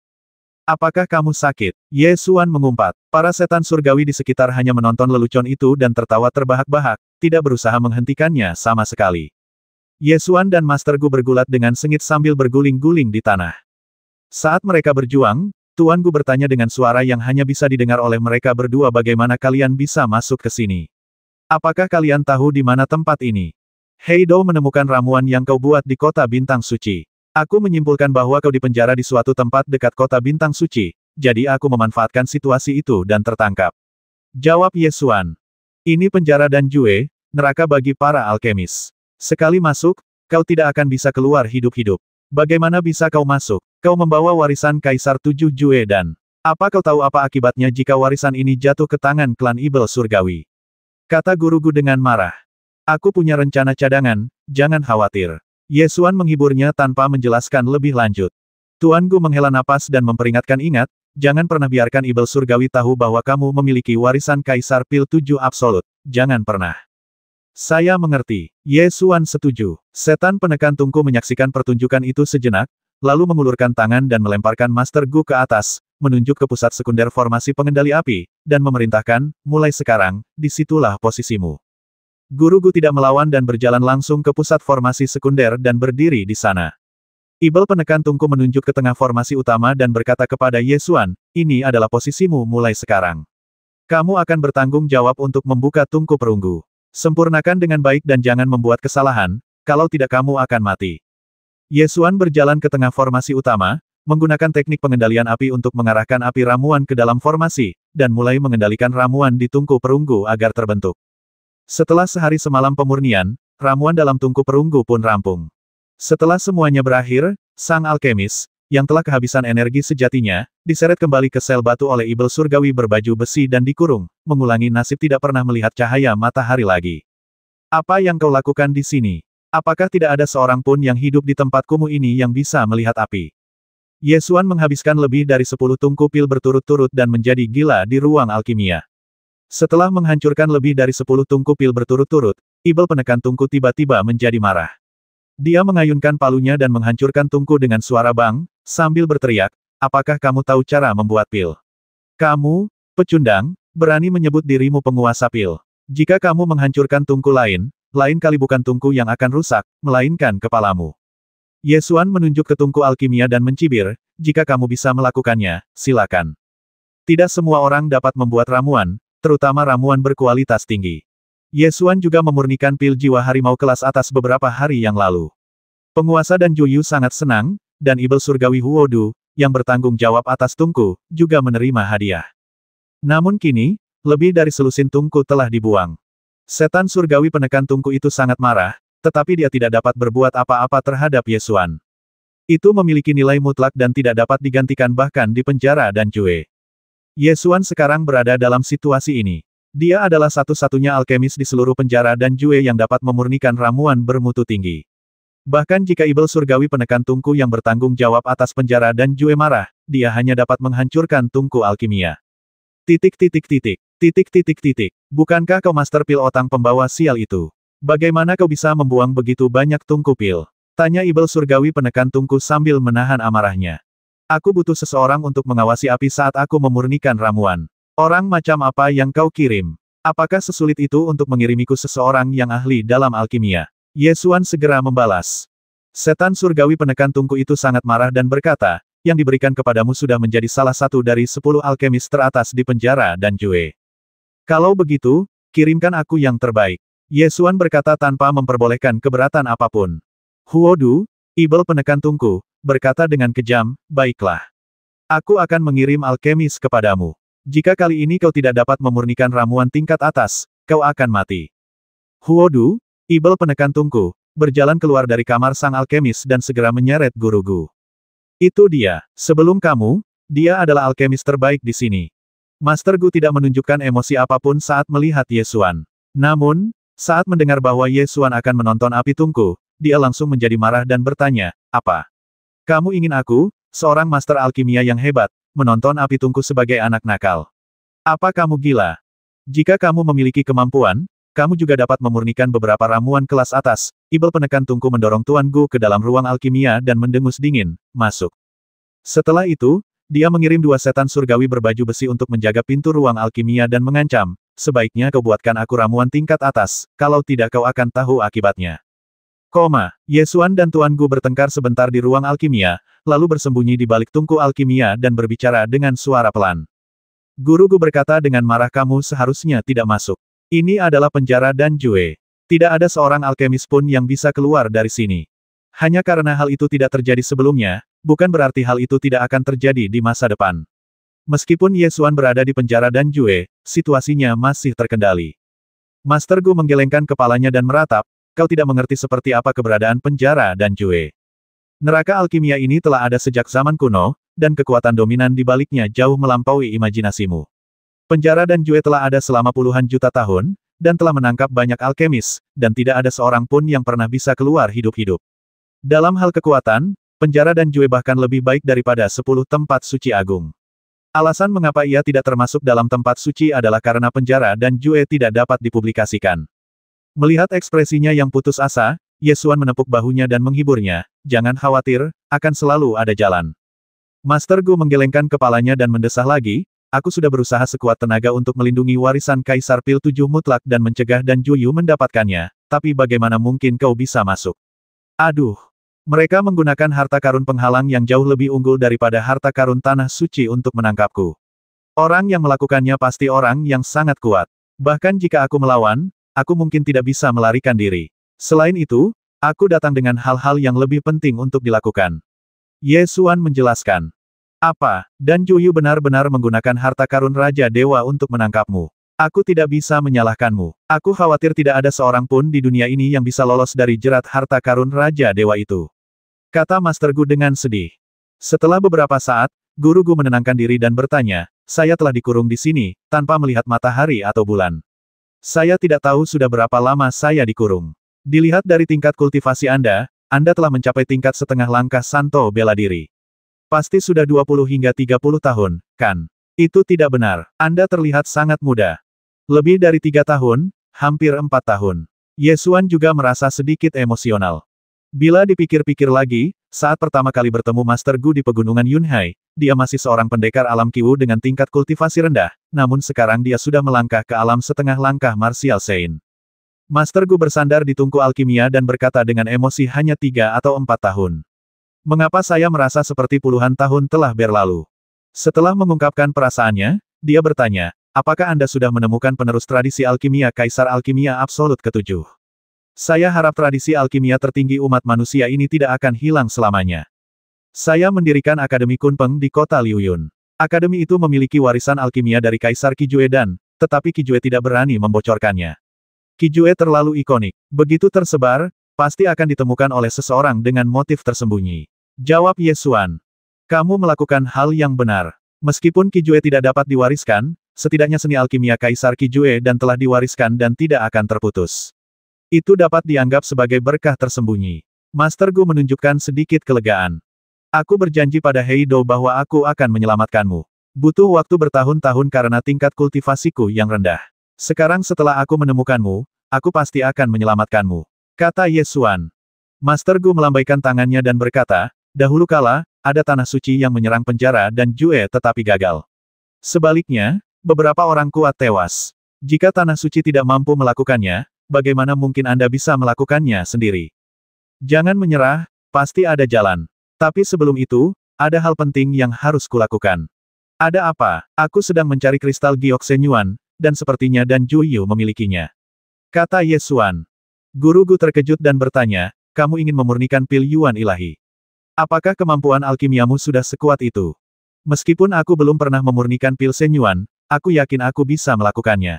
"Apakah kamu sakit?" Ye Xuan mengumpat. Para setan surgawi di sekitar hanya menonton lelucon itu dan tertawa terbahak-bahak, tidak berusaha menghentikannya sama sekali. Ye Xuan dan Master Gu bergulat dengan sengit sambil berguling-guling di tanah. Saat mereka berjuang, Tuan Gu bertanya dengan suara yang hanya bisa didengar oleh mereka berdua, "Bagaimana kalian bisa masuk ke sini? Apakah kalian tahu di mana tempat ini?" "Hei Dou menemukan ramuan yang kau buat di kota Bintang Suci. Aku menyimpulkan bahwa kau dipenjara di suatu tempat dekat kota Bintang Suci, jadi aku memanfaatkan situasi itu dan tertangkap," jawab Ye Xuan. "Ini penjara Danjue, neraka bagi para alkemis. Sekali masuk, kau tidak akan bisa keluar hidup-hidup. Bagaimana bisa kau masuk? Kau membawa warisan Kaisar 7 Jue dan apa kau tahu apa akibatnya jika warisan ini jatuh ke tangan klan Ibel Surgawi?" kata Guru Gu dengan marah. "Aku punya rencana cadangan, jangan khawatir." Ye Xuan menghiburnya tanpa menjelaskan lebih lanjut. Tuan Gu menghela napas dan memperingatkan, "Ingat, jangan pernah biarkan Ibel Surgawi tahu bahwa kamu memiliki warisan Kaisar Pil 7 Absolut. Jangan pernah." "Saya mengerti." Ye Xuan setuju. Setan penekan tungku menyaksikan pertunjukan itu sejenak, lalu mengulurkan tangan dan melemparkan Master Gu ke atas, menunjuk ke pusat sekunder formasi pengendali api, dan memerintahkan, "Mulai sekarang, disitulah posisimu." Guru Gu tidak melawan dan berjalan langsung ke pusat formasi sekunder dan berdiri di sana. Ibel penekan tungku menunjuk ke tengah formasi utama dan berkata kepada Ye Xuan, "Ini adalah posisimu mulai sekarang. Kamu akan bertanggung jawab untuk membuka tungku perunggu. Sempurnakan dengan baik dan jangan membuat kesalahan, kalau tidak kamu akan mati." Ye Xuan berjalan ke tengah formasi utama, menggunakan teknik pengendalian api untuk mengarahkan api ramuan ke dalam formasi, dan mulai mengendalikan ramuan di tungku perunggu agar terbentuk. Setelah sehari semalam pemurnian, ramuan dalam tungku perunggu pun rampung. Setelah semuanya berakhir, sang alkemis, yang telah kehabisan energi sejatinya, diseret kembali ke sel batu oleh Ibel Surgawi berbaju besi dan dikurung, mengulangi nasib tidak pernah melihat cahaya matahari lagi. "Apa yang kau lakukan di sini? Apakah tidak ada seorang pun yang hidup di tempat kumuh ini yang bisa melihat api?" Ye Xuan menghabiskan lebih dari 10 tungku pil berturut-turut dan menjadi gila di ruang alkimia. Setelah menghancurkan lebih dari 10 tungku pil berturut-turut, Ibel penekan tungku tiba-tiba menjadi marah. Dia mengayunkan palunya dan menghancurkan tungku dengan suara bang, sambil berteriak, "Apakah kamu tahu cara membuat pil? Kamu, pecundang, berani menyebut dirimu penguasa pil. Jika kamu menghancurkan tungku lain kali bukan tungku yang akan rusak, melainkan kepalamu." Ye Xuan menunjuk ke tungku alkimia dan mencibir, "Jika kamu bisa melakukannya, silakan. Tidak semua orang dapat membuat ramuan, terutama ramuan berkualitas tinggi." Ye Xuan juga memurnikan pil jiwa harimau kelas atas beberapa hari yang lalu. Penguasa dan Juyu sangat senang, dan Ibel Surgawi Huodu, yang bertanggung jawab atas tungku, juga menerima hadiah. Namun kini, lebih dari selusin tungku telah dibuang. Setan surgawi penekan tungku itu sangat marah, tetapi dia tidak dapat berbuat apa-apa terhadap Ye Xuan. Itu memiliki nilai mutlak dan tidak dapat digantikan bahkan di penjara Danjue. Ye Xuan sekarang berada dalam situasi ini. Dia adalah satu-satunya alkemis di seluruh penjara Danjue yang dapat memurnikan ramuan bermutu tinggi. Bahkan jika Ibel Surgawi penekan tungku yang bertanggung jawab atas penjara dan Jue marah, dia hanya dapat menghancurkan tungku alkimia. Titik titik titik. Titik titik titik. Bukankah kau Master Pil Otang pembawa sial itu? Bagaimana kau bisa membuang begitu banyak tungku pil? Tanya Ibel Surgawi penekan tungku sambil menahan amarahnya. Aku butuh seseorang untuk mengawasi api saat aku memurnikan ramuan. Orang macam apa yang kau kirim? Apakah sesulit itu untuk mengirimiku seseorang yang ahli dalam alkimia? Ye Xuan segera membalas. Setan surgawi penekan tungku itu sangat marah dan berkata, yang diberikan kepadamu sudah menjadi salah satu dari 10 alkemis teratas di penjara dan Jue. Kalau begitu, kirimkan aku yang terbaik. Ye Xuan berkata tanpa memperbolehkan keberatan apapun. Huodu, Ibel penekan tungku, berkata dengan kejam, baiklah. Aku akan mengirim alkemis kepadamu. Jika kali ini kau tidak dapat memurnikan ramuan tingkat atas, kau akan mati. Huodu, Ibel penekan tungku, berjalan keluar dari kamar sang alkemis dan segera menyeret Guru Gu. Itu dia. Sebelum kamu, dia adalah alkemis terbaik di sini. Master Gu tidak menunjukkan emosi apapun saat melihat Ye Xuan. Namun, saat mendengar bahwa Ye Xuan akan menonton api tungku, dia langsung menjadi marah dan bertanya, apa? Kamu ingin aku, seorang master alkimia yang hebat, menonton api tungku sebagai anak nakal? Apa kamu gila? Jika kamu memiliki kemampuan, kamu juga dapat memurnikan beberapa ramuan kelas atas. Ibel penekan tungku mendorong Tuan Gu ke dalam ruang alkimia dan mendengus dingin, masuk. Setelah itu, dia mengirim 2 setan surgawi berbaju besi untuk menjaga pintu ruang alkimia dan mengancam, sebaiknya kau buatkan aku ramuan tingkat atas, kalau tidak kau akan tahu akibatnya. Ye Xuan dan Tuan Gu bertengkar sebentar di ruang alkimia, lalu bersembunyi di balik tungku alkimia dan berbicara dengan suara pelan. Guru Gu berkata dengan marah, kamu seharusnya tidak masuk. Ini adalah penjara dan Jue. Tidak ada seorang alkemis pun yang bisa keluar dari sini. Hanya karena hal itu tidak terjadi sebelumnya, bukan berarti hal itu tidak akan terjadi di masa depan. Meskipun Ye Xuan berada di penjara dan Jue, situasinya masih terkendali. Master Gu menggelengkan kepalanya dan meratap, kau tidak mengerti seperti apa keberadaan penjara dan Jue. Neraka alkimia ini telah ada sejak zaman kuno, dan kekuatan dominan di baliknya jauh melampaui imajinasimu. Penjara dan Jue telah ada selama puluhan juta tahun, dan telah menangkap banyak alkemis, dan tidak ada seorang pun yang pernah bisa keluar hidup-hidup. Dalam hal kekuatan, penjara dan Jue bahkan lebih baik daripada 10 tempat suci agung. Alasan mengapa ia tidak termasuk dalam tempat suci adalah karena penjara dan Jue tidak dapat dipublikasikan. Melihat ekspresinya yang putus asa, Ye Xuan menepuk bahunya dan menghiburnya, jangan khawatir, akan selalu ada jalan. Master Gu menggelengkan kepalanya dan mendesah lagi, aku sudah berusaha sekuat tenaga untuk melindungi warisan Kaisar Pil 7 mutlak dan mencegah Dan Juyu mendapatkannya, tapi bagaimana mungkin kau bisa masuk? Aduh! Mereka menggunakan harta karun penghalang yang jauh lebih unggul daripada harta karun tanah suci untuk menangkapku. Orang yang melakukannya pasti orang yang sangat kuat. Bahkan jika aku melawan, aku mungkin tidak bisa melarikan diri. Selain itu, aku datang dengan hal-hal yang lebih penting untuk dilakukan. Ye Xuan menjelaskan. Apa, Dan Juyu benar-benar menggunakan harta karun Raja Dewa untuk menangkapmu? Aku tidak bisa menyalahkanmu. Aku khawatir tidak ada seorang pun di dunia ini yang bisa lolos dari jerat harta karun Raja Dewa itu. Kata Master Gu dengan sedih. Setelah beberapa saat, Guru Gu menenangkan diri dan bertanya, saya telah dikurung di sini, tanpa melihat matahari atau bulan. Saya tidak tahu sudah berapa lama saya dikurung. Dilihat dari tingkat kultivasi Anda telah mencapai tingkat setengah langkah Santo bela diri. Pasti sudah 20 hingga 30 tahun, kan? Itu tidak benar. Anda terlihat sangat muda. Lebih dari 3 tahun, hampir 4 tahun. Ye Xuan juga merasa sedikit emosional. Bila dipikir-pikir lagi, saat pertama kali bertemu Master Gu di pegunungan Yunhai, dia masih seorang pendekar alam Qiwu dengan tingkat kultivasi rendah, namun sekarang dia sudah melangkah ke alam setengah langkah Martial Saint. Master Gu bersandar di tungku alkimia dan berkata dengan emosi hanya 3 atau 4 tahun. Mengapa saya merasa seperti puluhan tahun telah berlalu? Setelah mengungkapkan perasaannya, dia bertanya, apakah Anda sudah menemukan penerus tradisi alkimia Kaisar Alkimia Absolut ke-7? Saya harap tradisi alkimia tertinggi umat manusia ini tidak akan hilang selamanya. Saya mendirikan Akademi Kunpeng di kota Liuyun. Akademi itu memiliki warisan alkimia dari Kaisar Qijue Dan, tetapi Qijue tidak berani membocorkannya. Qijue terlalu ikonik. Begitu tersebar, pasti akan ditemukan oleh seseorang dengan motif tersembunyi. Jawab Ye Xuan. Kamu melakukan hal yang benar. Meskipun Qijue tidak dapat diwariskan, setidaknya seni alkimia Kaisar Qijue Dan telah diwariskan dan tidak akan terputus. Itu dapat dianggap sebagai berkah tersembunyi. Master Gu menunjukkan sedikit kelegaan. Aku berjanji pada Heido bahwa aku akan menyelamatkanmu. Butuh waktu bertahun-tahun karena tingkat kultivasiku yang rendah. Sekarang setelah aku menemukanmu, aku pasti akan menyelamatkanmu, kata Ye Xuan. Master Gu melambaikan tangannya dan berkata, dahulu kala, ada tanah suci yang menyerang penjara dan Jue tetapi gagal. Sebaliknya, beberapa orang kuat tewas. Jika tanah suci tidak mampu melakukannya, bagaimana mungkin Anda bisa melakukannya sendiri? Jangan menyerah, pasti ada jalan. Tapi sebelum itu, ada hal penting yang harus kulakukan. Ada apa? Aku sedang mencari kristal giok Shenyuan, dan sepertinya Dan Juyu memilikinya, kata Ye Xuan. Guru Gu terkejut dan bertanya, kamu ingin memurnikan pil Yuan ilahi? Apakah kemampuan alkimiamu sudah sekuat itu? Meskipun aku belum pernah memurnikan pil Shenyuan, aku yakin aku bisa melakukannya,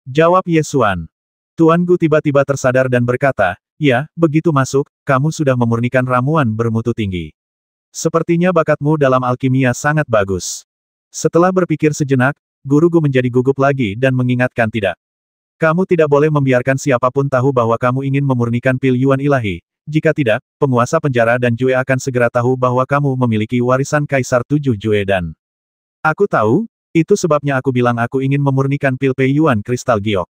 jawab Ye Xuan. Tuan Gu tiba-tiba tersadar dan berkata, ya, begitu masuk, kamu sudah memurnikan ramuan bermutu tinggi. Sepertinya bakatmu dalam alkimia sangat bagus. Setelah berpikir sejenak, Guru Gu menjadi gugup lagi dan mengingatkan tidak. Kamu tidak boleh membiarkan siapapun tahu bahwa kamu ingin memurnikan pil Yuan ilahi. Jika tidak, penguasa penjara dan Jue akan segera tahu bahwa kamu memiliki warisan Kaisar 7 Jue dan... Aku tahu, itu sebabnya aku bilang aku ingin memurnikan pil Pei Yuan kristal giok.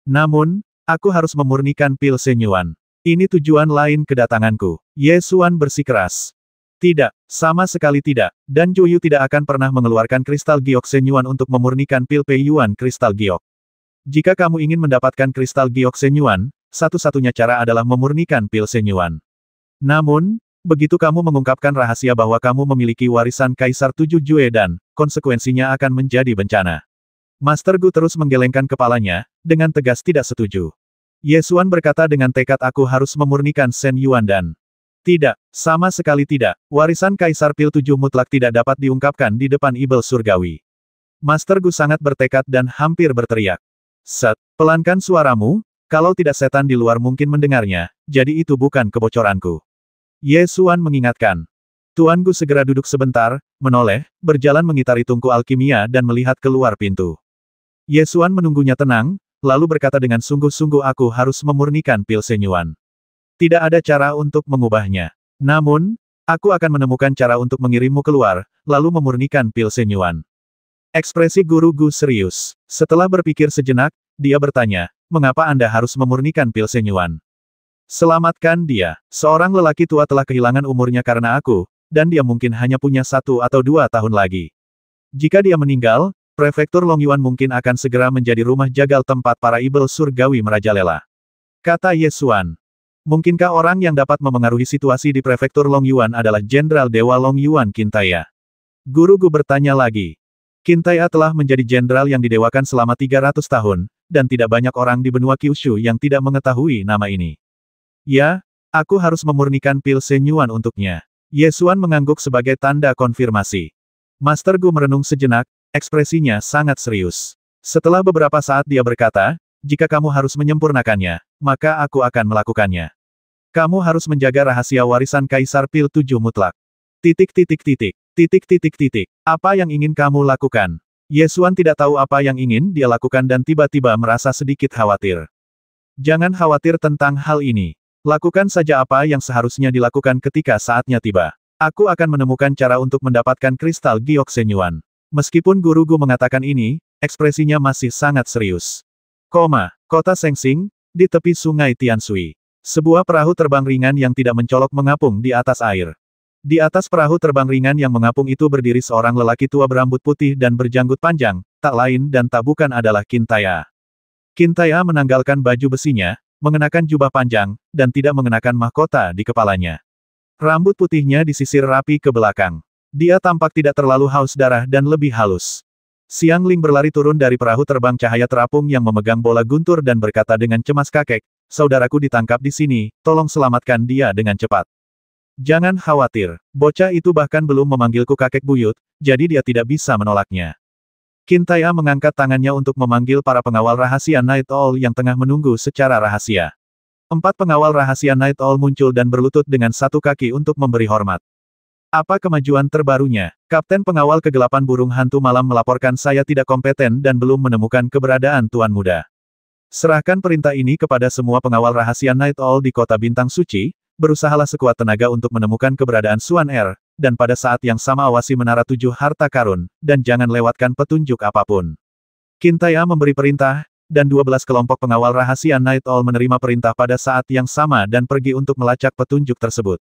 Namun, aku harus memurnikan pil Shenyuan. Ini tujuan lain kedatanganku. Ye Xuan bersikeras. Tidak, sama sekali tidak, dan Juyu tidak akan pernah mengeluarkan kristal giok Shenyuan untuk memurnikan pil Pei Yuan kristal giok. Jika kamu ingin mendapatkan kristal giok Shenyuan, satu-satunya cara adalah memurnikan pil Shenyuan. Namun, begitu kamu mengungkapkan rahasia bahwa kamu memiliki warisan Kaisar 7 Jue dan, konsekuensinya akan menjadi bencana. Master Gu terus menggelengkan kepalanya, dengan tegas tidak setuju. Ye Xuan berkata dengan tekad aku harus memurnikan Shen Yuan dan... Tidak, sama sekali tidak, warisan Kaisar Pil 7 mutlak tidak dapat diungkapkan di depan Ibel Surgawi. Master Gu sangat bertekad dan hampir berteriak. Set, pelankan suaramu, kalau tidak setan di luar mungkin mendengarnya, jadi itu bukan kebocoranku. Ye Xuan mengingatkan. Tuan Gu segera duduk sebentar, menoleh, berjalan mengitari tungku alkimia dan melihat keluar pintu. Ye Xuan menunggunya tenang, lalu berkata dengan sungguh-sungguh aku harus memurnikan pil Shenyuan. Tidak ada cara untuk mengubahnya. Namun, aku akan menemukan cara untuk mengirimmu keluar, lalu memurnikan pil Shenyuan. Ekspresi Guru Gu serius. Setelah berpikir sejenak, dia bertanya, mengapa Anda harus memurnikan pil Shenyuan? Selamatkan dia. Seorang lelaki tua telah kehilangan umurnya karena aku, dan dia mungkin hanya punya 1 atau 2 tahun lagi. Jika dia meninggal, Prefektur Longyuan mungkin akan segera menjadi rumah jagal tempat para Ibel Surgawi merajalela, kata Ye Xuan. Mungkinkah orang yang dapat memengaruhi situasi di Prefektur Longyuan adalah Jenderal Dewa Longyuan Qintaya? Guru Gu bertanya lagi. Qintaya telah menjadi jenderal yang didewakan selama 300 tahun, dan tidak banyak orang di benua Kyushu yang tidak mengetahui nama ini. Ya, aku harus memurnikan pil Shenyuan untuknya. Ye Xuan mengangguk sebagai tanda konfirmasi. Master Gu merenung sejenak, ekspresinya sangat serius. Setelah beberapa saat dia berkata, jika kamu harus menyempurnakannya, maka aku akan melakukannya. Kamu harus menjaga rahasia warisan Kaisar Pil 7 mutlak. Apa yang ingin kamu lakukan? Ye Xuan tidak tahu apa yang ingin dia lakukan dan tiba-tiba merasa sedikit khawatir. Jangan khawatir tentang hal ini. Lakukan saja apa yang seharusnya dilakukan ketika saatnya tiba. Aku akan menemukan cara untuk mendapatkan kristal giok Shenyuan. Meskipun Guru Gu mengatakan ini, ekspresinya masih sangat serius. Kota Sengsing, di tepi sungai Tianshui. Sebuah perahu terbang ringan yang tidak mencolok mengapung di atas air. Di atas perahu terbang ringan yang mengapung itu berdiri seorang lelaki tua berambut putih dan berjanggut panjang, tak lain dan tak bukan adalah Qintaya. Qintaya menanggalkan baju besinya, mengenakan jubah panjang, dan tidak mengenakan mahkota di kepalanya. Rambut putihnya disisir rapi ke belakang. Dia tampak tidak terlalu haus darah dan lebih halus. Xiang Ling berlari turun dari perahu terbang cahaya terapung yang memegang bola guntur dan berkata dengan cemas kakek, saudaraku ditangkap di sini, tolong selamatkan dia dengan cepat. Jangan khawatir, bocah itu bahkan belum memanggilku kakek buyut, jadi dia tidak bisa menolaknya. Qintaya mengangkat tangannya untuk memanggil para pengawal rahasia Night Owl yang tengah menunggu secara rahasia. 4 pengawal rahasia Night Owl muncul dan berlutut dengan satu kaki untuk memberi hormat. Apa kemajuan terbarunya? Kapten pengawal kegelapan burung hantu malam melaporkan saya tidak kompeten dan belum menemukan keberadaan Tuan Muda. Serahkan perintah ini kepada semua pengawal rahasia Night Owl di kota Bintang Suci, berusahalah sekuat tenaga untuk menemukan keberadaan Suan Er, dan pada saat yang sama awasi menara 7 harta karun, dan jangan lewatkan petunjuk apapun. Qin Tai'er memberi perintah, dan 12 kelompok pengawal rahasia Night Owl menerima perintah pada saat yang sama dan pergi untuk melacak petunjuk tersebut.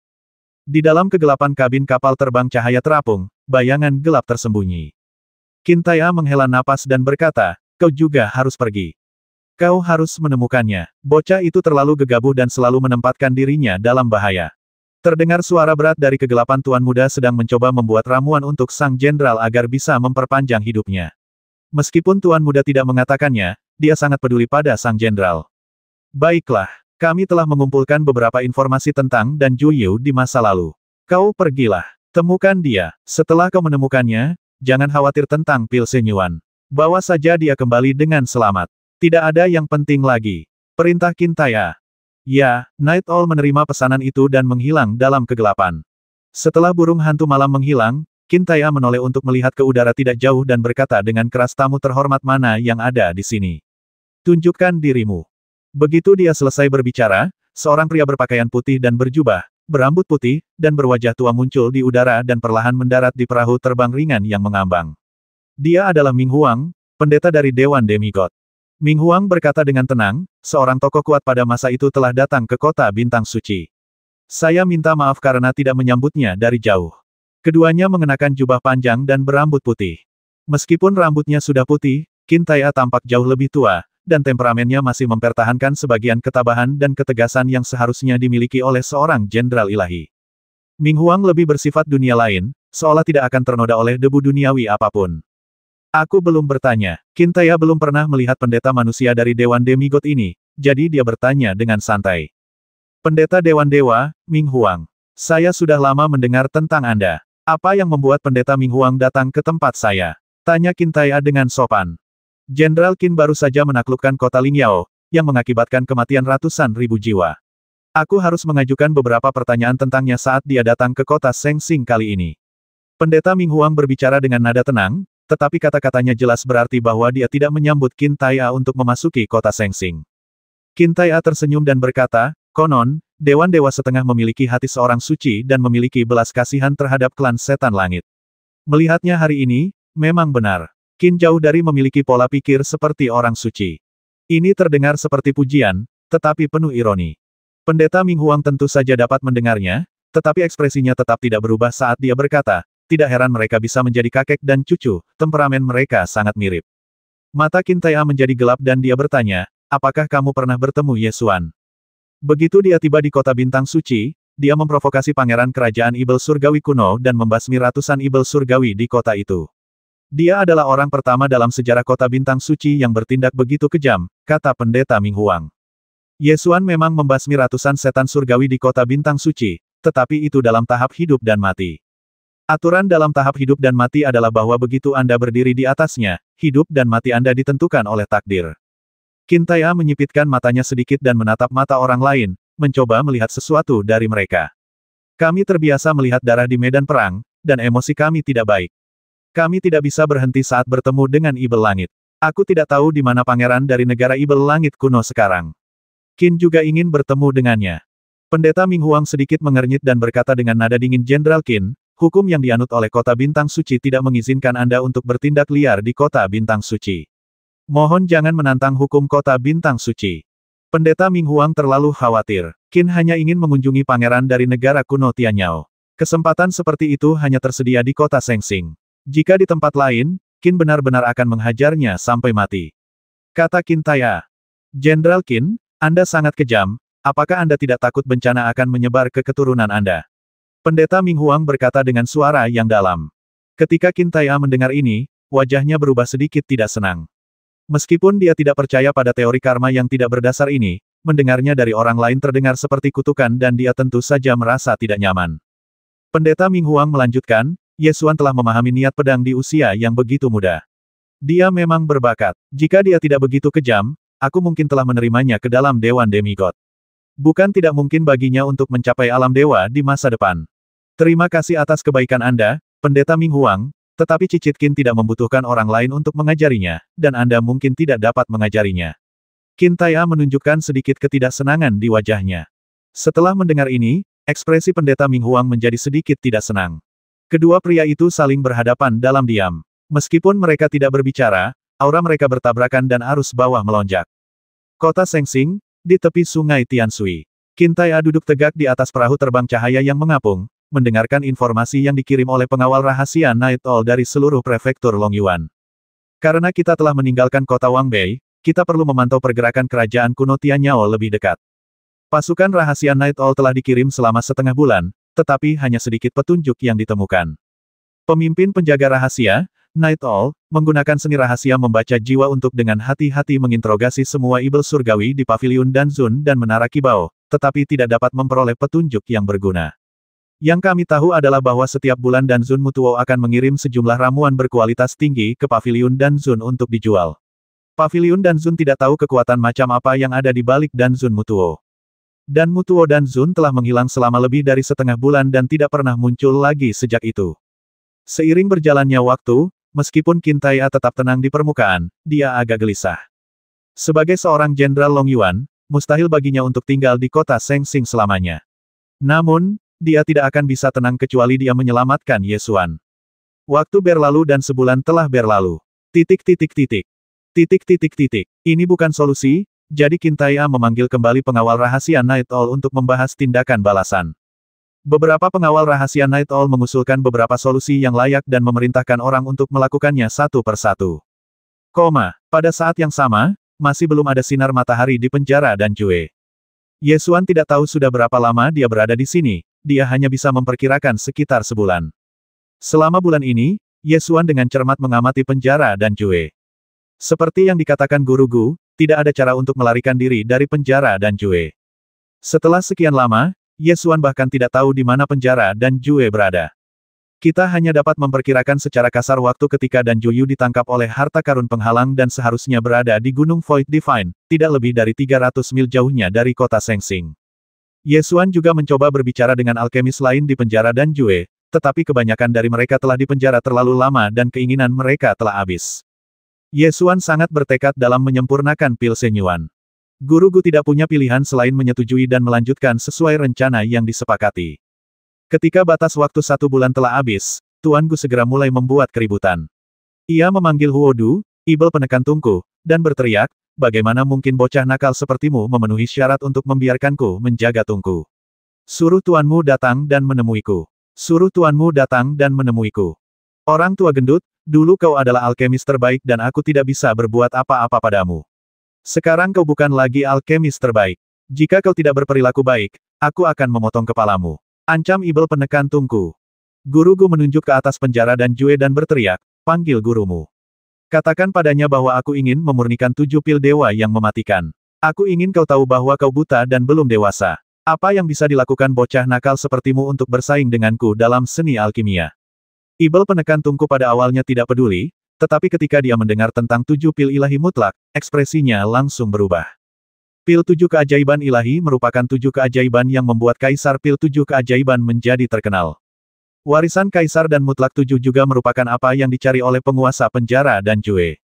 Di dalam kegelapan kabin kapal terbang cahaya terapung, bayangan gelap tersembunyi. Qin Tai'er menghela napas dan berkata, kau juga harus pergi. Kau harus menemukannya. Bocah itu terlalu gegabah dan selalu menempatkan dirinya dalam bahaya. Terdengar suara berat dari kegelapan Tuan Muda sedang mencoba membuat ramuan untuk sang jenderal agar bisa memperpanjang hidupnya. Meskipun Tuan Muda tidak mengatakannya, dia sangat peduli pada sang jenderal. Baiklah, kami telah mengumpulkan beberapa informasi tentang dan Ju Yu di masa lalu. Kau pergilah, temukan dia. Setelah kau menemukannya, jangan khawatir tentang Pil Senyuan. Bawa saja dia kembali dengan selamat. Tidak ada yang penting lagi. Perintah Qin Tai'er. Ya, Night Owl menerima pesanan itu dan menghilang dalam kegelapan. Setelah burung hantu malam menghilang, Qin Tai'er menoleh untuk melihat ke udara tidak jauh dan berkata dengan keras, tamu terhormat mana yang ada di sini. Tunjukkan dirimu. Begitu dia selesai berbicara, seorang pria berpakaian putih dan berjubah, berambut putih, dan berwajah tua muncul di udara dan perlahan mendarat di perahu terbang ringan yang mengambang. Dia adalah Ming Huang, pendeta dari Dewan Demigod. Ming Huang berkata dengan tenang, seorang tokoh kuat pada masa itu telah datang ke kota Bintang Suci. Saya minta maaf karena tidak menyambutnya dari jauh. Keduanya mengenakan jubah panjang dan berambut putih. Meskipun rambutnya sudah putih, Qin Tai'er tampak jauh lebih tua, dan temperamennya masih mempertahankan sebagian ketabahan dan ketegasan yang seharusnya dimiliki oleh seorang jenderal ilahi. Ming Huang lebih bersifat dunia lain, seolah tidak akan ternoda oleh debu duniawi apapun. Aku belum bertanya. Qin Tai'er belum pernah melihat pendeta manusia dari Dewan Demigod ini, jadi dia bertanya dengan santai. Pendeta Dewan Dewa, Ming Huang. Saya sudah lama mendengar tentang Anda. Apa yang membuat pendeta Ming Huang datang ke tempat saya? Tanya Qin Tai'er dengan sopan. Jenderal Qin baru saja menaklukkan kota Lingyao, yang mengakibatkan kematian ratusan ribu jiwa. Aku harus mengajukan beberapa pertanyaan tentangnya saat dia datang ke kota Sengsing kali ini. Pendeta Ming Huang berbicara dengan nada tenang, tetapi kata-katanya jelas berarti bahwa dia tidak menyambut Qin Tai'er untuk memasuki kota Sengsing. Qin Tai'er tersenyum dan berkata, konon, Dewan Dewa Setengah memiliki hati seorang suci dan memiliki belas kasihan terhadap klan setan langit. Melihatnya hari ini, memang benar. Qin jauh dari memiliki pola pikir seperti orang suci. Ini terdengar seperti pujian, tetapi penuh ironi. Pendeta Ming Huang tentu saja dapat mendengarnya, tetapi ekspresinya tetap tidak berubah saat dia berkata, tidak heran mereka bisa menjadi kakek dan cucu, temperamen mereka sangat mirip. Mata Qin Tai'er menjadi gelap dan dia bertanya, apakah kamu pernah bertemu Ye Xuan? Begitu dia tiba di kota Bintang Suci, dia memprovokasi pangeran kerajaan Ibel Surgawi kuno dan membasmi ratusan Ibel Surgawi di kota itu. Dia adalah orang pertama dalam sejarah kota Bintang Suci yang bertindak begitu kejam, kata pendeta Ming Huang. Ye Xuan memang membasmi ratusan setan surgawi di kota Bintang Suci, tetapi itu dalam tahap hidup dan mati. Aturan dalam tahap hidup dan mati adalah bahwa begitu Anda berdiri di atasnya, hidup dan mati Anda ditentukan oleh takdir. Qin Tai'er menyipitkan matanya sedikit dan menatap mata orang lain, mencoba melihat sesuatu dari mereka. Kami terbiasa melihat darah di medan perang, dan emosi kami tidak baik. Kami tidak bisa berhenti saat bertemu dengan Ibel Langit. Aku tidak tahu di mana pangeran dari negara Ibel Langit kuno sekarang. Qin juga ingin bertemu dengannya. Pendeta Ming Huang sedikit mengernyit dan berkata dengan nada dingin, Jenderal Qin, hukum yang dianut oleh kota Bintang Suci tidak mengizinkan Anda untuk bertindak liar di kota Bintang Suci. Mohon jangan menantang hukum kota Bintang Suci. Pendeta Ming Huang terlalu khawatir. Qin hanya ingin mengunjungi pangeran dari negara kuno Tianyao. Kesempatan seperti itu hanya tersedia di kota Sengsing. Jika di tempat lain, Qin benar-benar akan menghajarnya sampai mati. Kata Qin Tai'er. Jenderal Qin, Anda sangat kejam, apakah Anda tidak takut bencana akan menyebar ke keturunan Anda? Pendeta Ming Huang berkata dengan suara yang dalam. Ketika Qin Tai'er mendengar ini, wajahnya berubah sedikit tidak senang. Meskipun dia tidak percaya pada teori karma yang tidak berdasar ini, mendengarnya dari orang lain terdengar seperti kutukan dan dia tentu saja merasa tidak nyaman. Pendeta Ming Huang melanjutkan, Ye Xuan telah memahami niat pedang di usia yang begitu muda. Dia memang berbakat. Jika dia tidak begitu kejam, aku mungkin telah menerimanya ke dalam Dewan Demigod. Bukan tidak mungkin baginya untuk mencapai alam dewa di masa depan. Terima kasih atas kebaikan Anda, Pendeta Ming Huang, tetapi Cicit Qin tidak membutuhkan orang lain untuk mengajarinya, dan Anda mungkin tidak dapat mengajarinya. Qin Tai'er menunjukkan sedikit ketidaksenangan di wajahnya. Setelah mendengar ini, ekspresi pendeta Ming Huang menjadi sedikit tidak senang. Kedua pria itu saling berhadapan dalam diam. Meskipun mereka tidak berbicara, aura mereka bertabrakan dan arus bawah melonjak. Kota Sengsing, di tepi sungai Tianshui. Qin Tai'e duduk tegak di atas perahu terbang cahaya yang mengapung, mendengarkan informasi yang dikirim oleh pengawal rahasia Night Owl dari seluruh prefektur Longyuan. Karena kita telah meninggalkan kota Wangbei, kita perlu memantau pergerakan kerajaan kuno Tianyao lebih dekat. Pasukan rahasia Night Owl telah dikirim selama setengah bulan, tetapi hanya sedikit petunjuk yang ditemukan. Pemimpin penjaga rahasia, Night Owl, menggunakan seni rahasia membaca jiwa untuk dengan hati-hati menginterogasi semua ibel surgawi di Paviliun Danzun dan Menara Kibao, tetapi tidak dapat memperoleh petunjuk yang berguna. Yang kami tahu adalah bahwa setiap bulan Danzun Mutuo akan mengirim sejumlah ramuan berkualitas tinggi ke Paviliun Danzun untuk dijual. Paviliun Danzun tidak tahu kekuatan macam apa yang ada di balik Danzun Mutuo. Dan Mutuo Danzun telah menghilang selama lebih dari setengah bulan dan tidak pernah muncul lagi sejak itu. Seiring berjalannya waktu, meskipun Qin Tai'e tetap tenang di permukaan, dia agak gelisah. Sebagai seorang jenderal Longyuan, mustahil baginya untuk tinggal di kota Sengsing selamanya. Namun, dia tidak akan bisa tenang kecuali dia menyelamatkan Ye Xuan. Waktu berlalu dan sebulan telah berlalu. Ini bukan solusi. Jadi Qin Tai'e memanggil kembali pengawal rahasia Night Owl untuk membahas tindakan balasan. Beberapa pengawal rahasia Night Owl mengusulkan beberapa solusi yang layak dan memerintahkan orang untuk melakukannya satu persatu. Pada saat yang sama, masih belum ada sinar matahari di penjara Danjue. Ye Xuan tidak tahu sudah berapa lama dia berada di sini, dia hanya bisa memperkirakan sekitar sebulan. Selama bulan ini, Ye Xuan dengan cermat mengamati penjara Danjue. Seperti yang dikatakan Guru Gu, tidak ada cara untuk melarikan diri dari penjara Danjue. Setelah sekian lama, Ye Xuan bahkan tidak tahu di mana penjara Danjue berada. Kita hanya dapat memperkirakan secara kasar waktu ketika Danjuyu ditangkap oleh harta karun penghalang dan seharusnya berada di Gunung Void Divine, tidak lebih dari 300 mil jauhnya dari kota Sengsing. Ye Xuan juga mencoba berbicara dengan alkemis lain di penjara Danjue, tetapi kebanyakan dari mereka telah dipenjara terlalu lama dan keinginan mereka telah habis. Ye Xuan sangat bertekad dalam menyempurnakan pil Shenyuan. Guru Gu tidak punya pilihan selain menyetujui dan melanjutkan sesuai rencana yang disepakati. Ketika batas waktu 1 bulan telah habis, Tuan Gu segera mulai membuat keributan. Ia memanggil Huo Du, ibel penekan tungku, dan berteriak, bagaimana mungkin bocah nakal sepertimu memenuhi syarat untuk membiarkanku menjaga tungku. Suruh tuanmu datang dan menemuiku. Suruh tuanmu datang dan menemuiku. Orang tua gendut, dulu kau adalah alkemis terbaik dan aku tidak bisa berbuat apa-apa padamu. Sekarang kau bukan lagi alkemis terbaik. Jika kau tidak berperilaku baik, aku akan memotong kepalamu. Ancam ibel penekan tungku. Guru Gu menunjuk ke atas penjara Danjue dan berteriak, panggil gurumu. Katakan padanya bahwa aku ingin memurnikan 7 pil dewa yang mematikan. Aku ingin kau tahu bahwa kau buta dan belum dewasa. Apa yang bisa dilakukan bocah nakal sepertimu untuk bersaing denganku dalam seni alkimia? Ibel penekan tungku pada awalnya tidak peduli, tetapi ketika dia mendengar tentang 7 pil ilahi mutlak, ekspresinya langsung berubah. Pil 7 keajaiban ilahi merupakan 7 keajaiban yang membuat Kaisar Pil 7 keajaiban menjadi terkenal. Warisan Kaisar dan mutlak 7 juga merupakan apa yang dicari oleh penguasa penjara Danjue.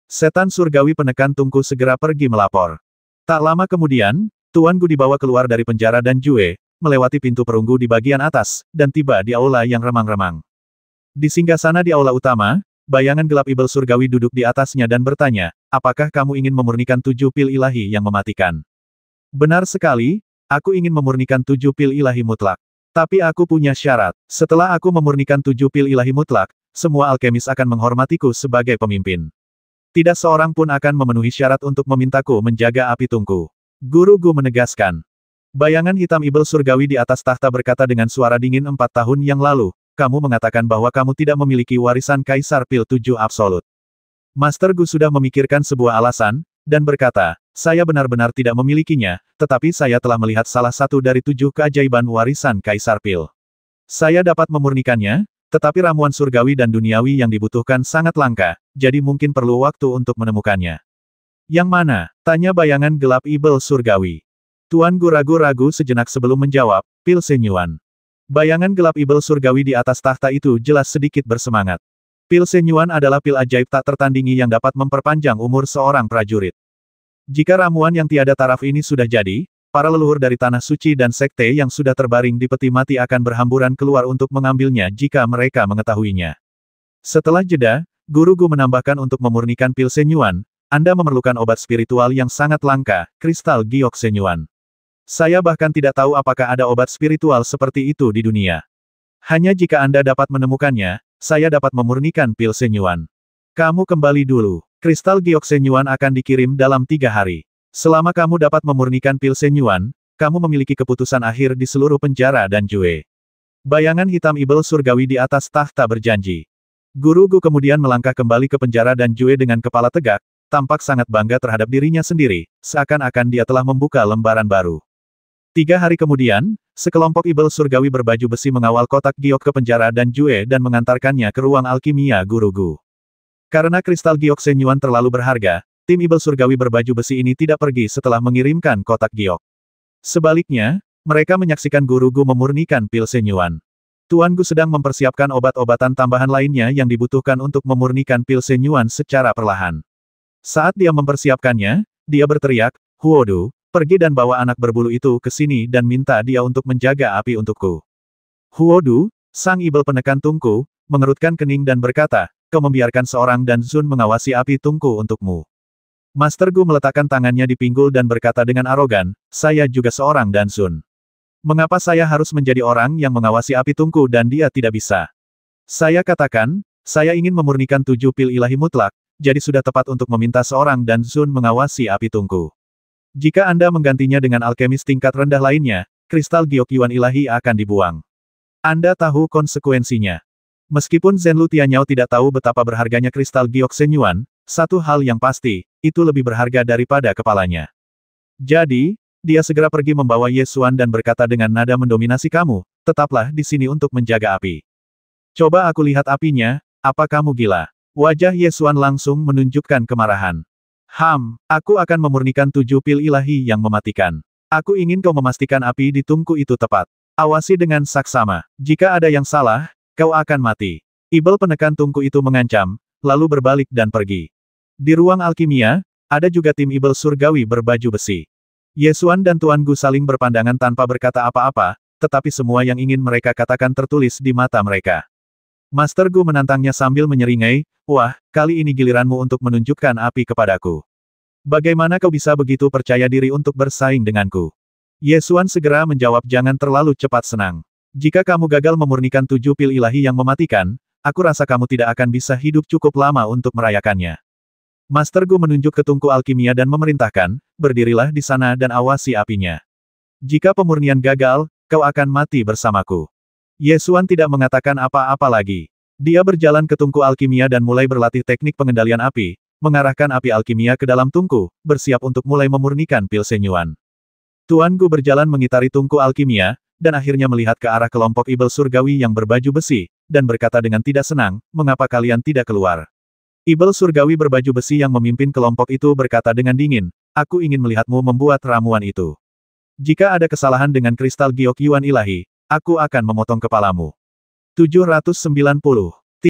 Setan surgawi penekan tungku segera pergi melapor. Tak lama kemudian, Tuan Gu dibawa keluar dari penjara Danjue, melewati pintu perunggu di bagian atas, dan tiba di aula yang remang-remang. Di singgasana di aula utama, bayangan gelap ibel surgawi duduk di atasnya dan bertanya, apakah kamu ingin memurnikan 7 pil ilahi yang mematikan? Benar sekali, aku ingin memurnikan 7 pil ilahi mutlak. Tapi aku punya syarat. Setelah aku memurnikan 7 pil ilahi mutlak, semua alkemis akan menghormatiku sebagai pemimpin. Tidak seorang pun akan memenuhi syarat untuk memintaku menjaga api tungku. Guru Gu menegaskan. Bayangan hitam ibel surgawi di atas tahta berkata dengan suara dingin 4 tahun yang lalu, kamu mengatakan bahwa kamu tidak memiliki warisan Kaisar Pil 7 absolut. Master Gu sudah memikirkan sebuah alasan, dan berkata, saya benar-benar tidak memilikinya, tetapi saya telah melihat salah satu dari 7 keajaiban warisan Kaisar Pil. Saya dapat memurnikannya, tetapi ramuan surgawi dan duniawi yang dibutuhkan sangat langka, jadi mungkin perlu waktu untuk menemukannya. Yang mana? Tanya bayangan gelap ibel surgawi. Tuan Gu ragu-ragu sejenak sebelum menjawab, Pil Shenyuan. Bayangan gelap ibel surgawi di atas tahta itu jelas sedikit bersemangat. Pil Shenyuan adalah pil ajaib tak tertandingi yang dapat memperpanjang umur seorang prajurit. Jika ramuan yang tiada taraf ini sudah jadi, para leluhur dari tanah suci dan sekte yang sudah terbaring di peti mati akan berhamburan keluar untuk mengambilnya jika mereka mengetahuinya. Setelah jeda, Guru Gu menambahkan untuk memurnikan pil Shenyuan, Anda memerlukan obat spiritual yang sangat langka, kristal giok Shenyuan. Saya bahkan tidak tahu apakah ada obat spiritual seperti itu di dunia. Hanya jika Anda dapat menemukannya, saya dapat memurnikan pil Shenyuan. Kamu kembali dulu. Kristal giok Shenyuan akan dikirim dalam 3 hari. Selama kamu dapat memurnikan pil Shenyuan, kamu memiliki keputusan akhir di seluruh penjara dan Jue. Bayangan hitam ibel surgawi di atas takhta berjanji. Guru Gu kemudian melangkah kembali ke penjara dan Jue dengan kepala tegak, tampak sangat bangga terhadap dirinya sendiri, seakan-akan dia telah membuka lembaran baru. 3 hari kemudian, sekelompok ibel surgawi berbaju besi mengawal kotak giok ke penjara dan Jue dan mengantarkannya ke ruang alkimia Guru Gu. Karena kristal giok Shenyuan terlalu berharga, tim ibel surgawi berbaju besi ini tidak pergi setelah mengirimkan kotak giok. Sebaliknya, mereka menyaksikan Guru Gu memurnikan pil Shenyuan. Tuan Gu sedang mempersiapkan obat-obatan tambahan lainnya yang dibutuhkan untuk memurnikan pil Shenyuan secara perlahan. Saat dia mempersiapkannya, dia berteriak, "Huodu, pergi dan bawa anak berbulu itu ke sini dan minta dia untuk menjaga api untukku." Huodu, sang ibel penekan tungku, mengerutkan kening dan berkata, "Kau membiarkan seorang dan Zun mengawasi api tungku untukmu." Master Gu meletakkan tangannya di pinggul dan berkata dengan arogan, "Saya juga seorang dan Zun. Mengapa saya harus menjadi orang yang mengawasi api tungku dan dia tidak bisa? Saya katakan, saya ingin memurnikan 7 pil ilahi mutlak, jadi sudah tepat untuk meminta seorang dan Zun mengawasi api tungku. Jika Anda menggantinya dengan alkemis tingkat rendah lainnya, kristal giok Yuan ilahi akan dibuang. Anda tahu konsekuensinya." Meskipun Zhenlu Tianyao tidak tahu betapa berharganya kristal giok Shenyuan, satu hal yang pasti, itu lebih berharga daripada kepalanya. Jadi, dia segera pergi membawa Ye Xuan dan berkata dengan nada mendominasi, "Kamu, tetaplah di sini untuk menjaga api. Coba aku lihat apinya, apa kamu gila?" Wajah Ye Xuan langsung menunjukkan kemarahan. Aku akan memurnikan 7 pil ilahi yang mematikan. Aku ingin kau memastikan api di tungku itu tepat. Awasi dengan saksama. Jika ada yang salah, kau akan mati. Ibel penekan tungku itu mengancam, lalu berbalik dan pergi. Di ruang alkimia, ada juga tim ibel surgawi berbaju besi. Ye Xuan dan Tuan Gu saling berpandangan tanpa berkata apa-apa, tetapi semua yang ingin mereka katakan tertulis di mata mereka. Master Gu menantangnya sambil menyeringai, "Wah, kali ini giliranmu untuk menunjukkan api kepadaku. Bagaimana kau bisa begitu percaya diri untuk bersaing denganku?" Ye Xuan segera menjawab, "Jangan terlalu cepat senang. Jika kamu gagal memurnikan 7 pil ilahi yang mematikan, aku rasa kamu tidak akan bisa hidup cukup lama untuk merayakannya." Master Gu menunjuk ke tungku alkimia dan memerintahkan, "Berdirilah di sana dan awasi apinya. Jika pemurnian gagal, kau akan mati bersamaku." Ye Xuan tidak mengatakan apa-apa lagi. Dia berjalan ke tungku alkimia dan mulai berlatih teknik pengendalian api, mengarahkan api alkimia ke dalam tungku, bersiap untuk mulai memurnikan pil Shenyuan. Tuan Gu berjalan mengitari tungku alkimia, dan akhirnya melihat ke arah kelompok ibel surgawi yang berbaju besi, dan berkata dengan tidak senang, "Mengapa kalian tidak keluar?" Ibel surgawi berbaju besi yang memimpin kelompok itu berkata dengan dingin, "Aku ingin melihatmu membuat ramuan itu. Jika ada kesalahan dengan kristal giok Yuan ilahi, aku akan memotong kepalamu." 790